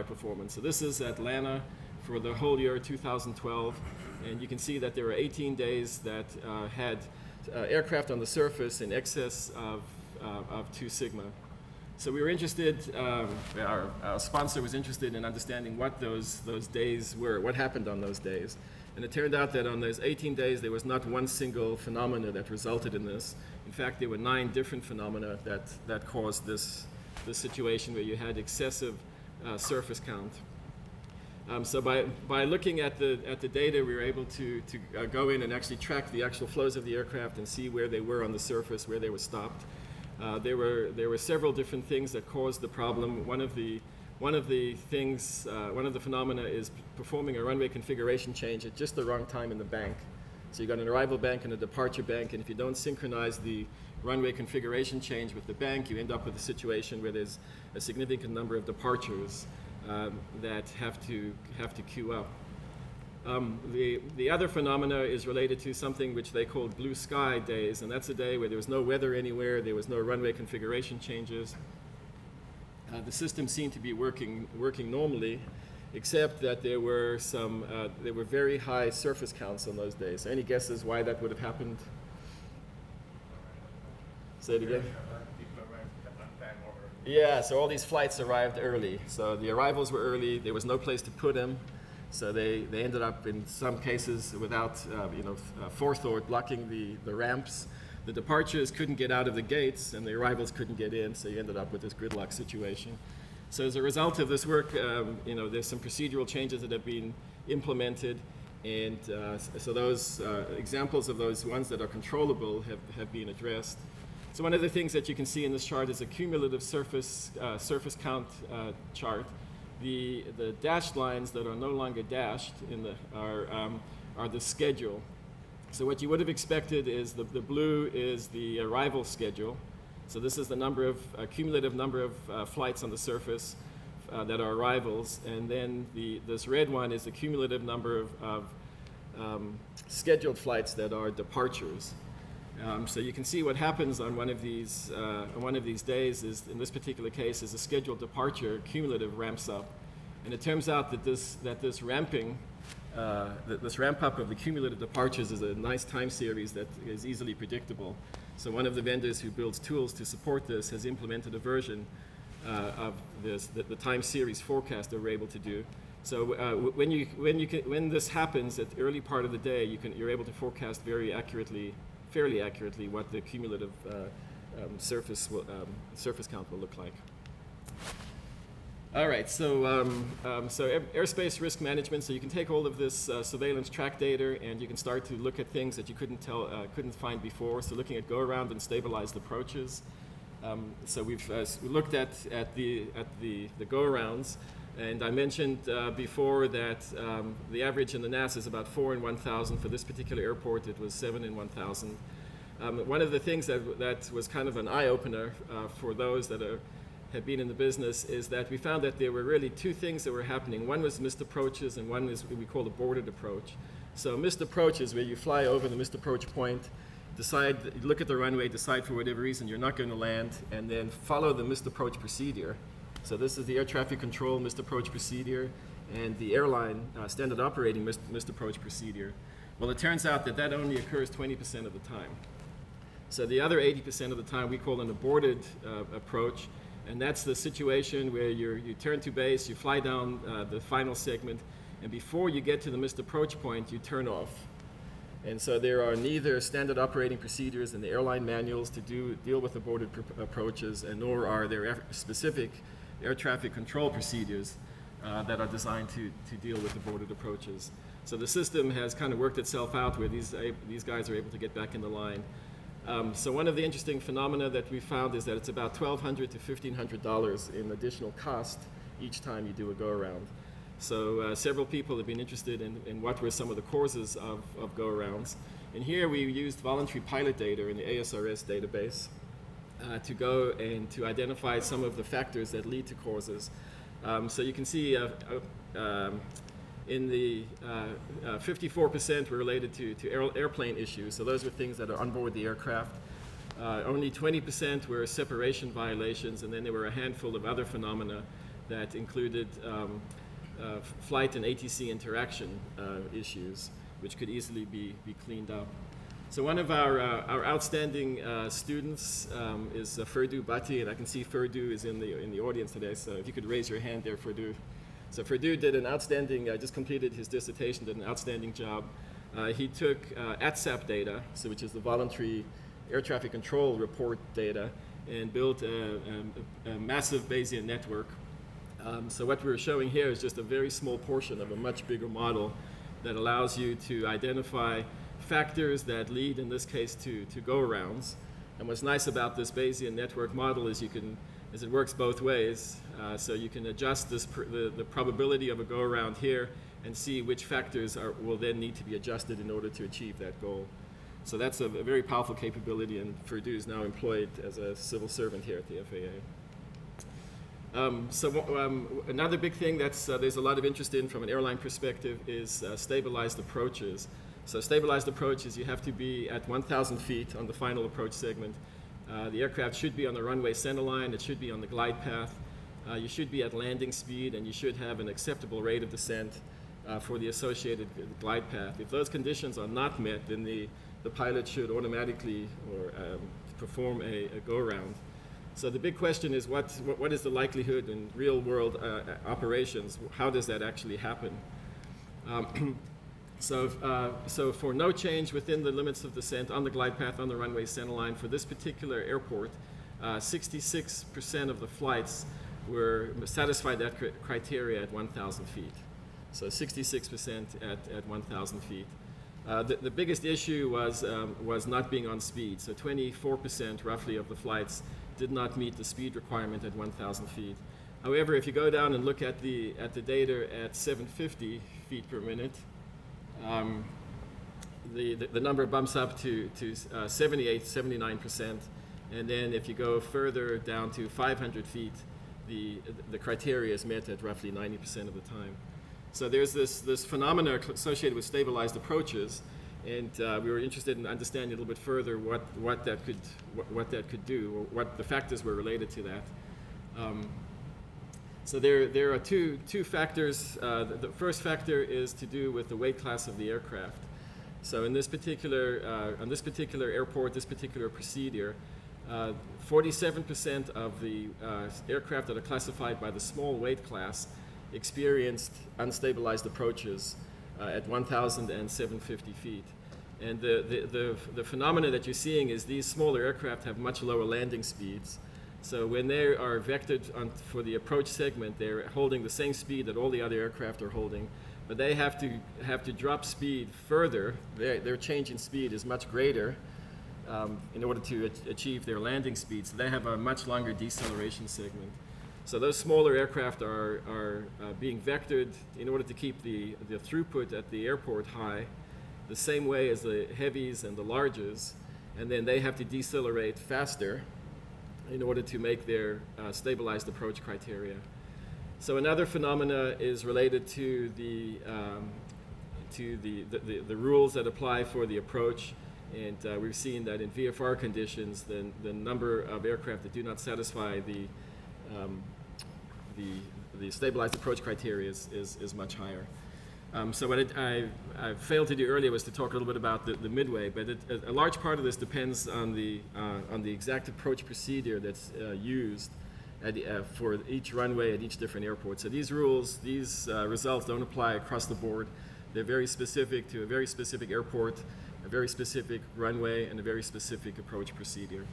performance. So this is Atlanta for the whole year 2012, and you can see that there are 18 days that had aircraft on the surface in excess of 2 sigma. So we were interested, our sponsor was interested in understanding what those days were, what happened on those days. And it turned out that on those 18 days, there was not one single phenomena that resulted in this. In fact, there were 9 different phenomena that caused this situation where you had excessive surface count. So by looking at the data, we were able to go in and actually track the actual flows of the aircraft and see where they were on the surface, where they were stopped. There were several different things that caused the problem. One of the phenomena is performing a runway configuration change at just the wrong time in the bank. So you've got an arrival bank and a departure bank, and if you don't synchronize the runway configuration change with the bank, you end up with a situation where there's a significant number of departures that have to queue up. The other phenomena is related to something which they called blue sky days, and that's a day where there was no weather anywhere, there was no runway configuration changes. The system seemed to be working normally, except that there were very high surface counts on those days. So any guesses why that would have happened? Say it again. Yeah, so all these flights arrived early. So the arrivals were early. There was no place to put them. So they ended up, in some cases, without forethought, blocking the ramps. The departures couldn't get out of the gates, and the arrivals couldn't get in, so you ended up with this gridlock situation. So as a result of this work, there's some procedural changes that have been implemented, and so those examples of those ones that are controllable have been addressed. So one of the things that you can see in this chart is a cumulative surface count chart. The dashed lines that are no longer dashed are the schedule. So what you would have expected is the blue is the arrival schedule. So this is the cumulative number of flights on the surface that are arrivals, and then this red one is the cumulative number of scheduled flights that are departures. So you can see what happens on one of these days is, in this particular case, is a scheduled departure cumulative ramps up, and it turns out that this ramp up of the cumulative departures is a nice time series that is easily predictable. So one of the vendors who builds tools to support this has implemented a version of this, the time series forecast that we're able to do. So when this happens at the early part of the day, you're able to forecast fairly accurately what the cumulative surface count will look like. All right, so airspace risk management. So you can take all of this surveillance track data, and you can start to look at things that you couldn't find before. So looking at go-around and stabilized approaches. So we looked at the go-arounds, and I mentioned before that the average in the NASA is about 4 in 1,000. For this particular airport, it was 7 in 1,000. One of the things that was kind of an eye-opener for those that have been in the business is that we found that there were really 2 things that were happening. One was missed approaches, and one is what we call a boarded approach. So missed approach is where you fly over the missed approach point, look at the runway, decide for whatever reason you're not going to land, and then follow the missed approach procedure. So this is the air traffic control missed approach procedure, and the airline standard operating missed approach procedure. Well, it turns out that only occurs 20% of the time. So the other 80% of the time we call an aborted approach, and that's the situation where you turn to base, you fly down the final segment, and before you get to the missed approach point, you turn off. And so there are neither standard operating procedures in the airline manuals to deal with aborted approaches, and nor are there specific air traffic control procedures that are designed to deal with aborted approaches. So the system has kind of worked itself out where these guys are able to get back in the line. So one of the interesting phenomena that we found is that it's about $1,200 to $1,500 in additional cost each time you do a go-around. So several people have been interested in what were some of the causes of go-arounds. And here we used voluntary pilot data in the ASRS database to go and to identify some of the factors that lead to causes. So you can see in the 54% were related to airplane issues. So those were things that are on board the aircraft. Only 20% were separation violations, and then there were a handful of other phenomena that included flight and ATC interaction issues, which could easily be cleaned up. So one of our outstanding students is Ferdu Bhatti, and I can see Ferdu is in the audience today, so if you could raise your hand there, Ferdu. So Ferdu did an outstanding, just completed his dissertation, did an outstanding job. He took ATSAP data, so which is the voluntary air traffic control report data, and built a massive Bayesian network. So what we're showing here is just a very small portion of a much bigger model that allows you to identify factors that lead, in this case, to go-arounds. And what's nice about this Bayesian network model is it works both ways. So you can adjust the probability of a go-around here and see which factors will then need to be adjusted in order to achieve that goal. So that's a very powerful capability, and Ferdu is now employed as a civil servant here at the FAA. Another big thing that's there's a lot of interest in from an airline perspective is stabilized approaches. So stabilized approaches, you have to be at 1,000 feet on the final approach segment. The aircraft should be on the runway centerline, it should be on the glide path, you should be at landing speed, and you should have an acceptable rate of descent for the associated glide path. If those conditions are not met, then the pilot should automatically perform a go-around. So the big question is what is the likelihood in real-world operations? How does that actually happen? So for no change within the limits of descent on the glide path on the runway centerline, for this particular airport, 66% of the flights were satisfied that criteria at 1,000 feet. So 66% at 1,000 feet. The biggest issue was not being on speed. So 24% roughly of the flights did not meet the speed requirement at 1,000 feet. However, if you go down and look at the data at 750 feet per minute, the number bumps up to 78, 79%, and then if you go further down to 500 feet, the criteria is met at roughly 90% of the time. So there's this phenomena associated with stabilized approaches, and we were interested in understanding a little bit further what that could do, or what the factors were related to that. So there are two factors. The first factor is to do with the weight class of the aircraft. So in this particular on this particular airport, this particular procedure, 47% of the aircraft that are classified by the small weight class experienced unstabilized approaches at 1,000 and 750 feet. And the phenomena that you're seeing is these smaller aircraft have much lower landing speeds. So when they are vectored for the approach segment, they're holding the same speed that all the other aircraft are holding, but they have to drop speed further. Their change in speed is much greater in order to achieve their landing speed. So they have a much longer deceleration segment. So those smaller aircraft are being vectored in order to keep the throughput at the airport high, the same way as the heavies and the larges, and then they have to decelerate faster in order to make their stabilized approach criteria. So another phenomena is related to the rules that apply for the approach, and we've seen that in VFR conditions, the number of aircraft that do not satisfy the stabilized approach criteria is much higher. So what I failed to do earlier was to talk a little bit about the midway, but a large part of this depends on the exact approach procedure that's used for each runway at each different airport. So these rules, these results don't apply across the board. They're very specific to a very specific airport, a very specific runway, and a very specific approach procedure.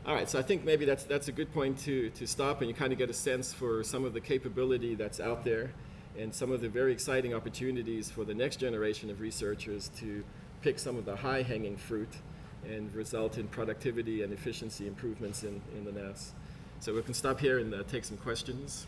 All right, so I think maybe that's a good point to stop, and you kind of get a sense for some of the capability that's out there and some of the very exciting opportunities for the next generation of researchers to pick some of the high-hanging fruit and result in productivity and efficiency improvements in the NAS. So we can stop here and take some questions.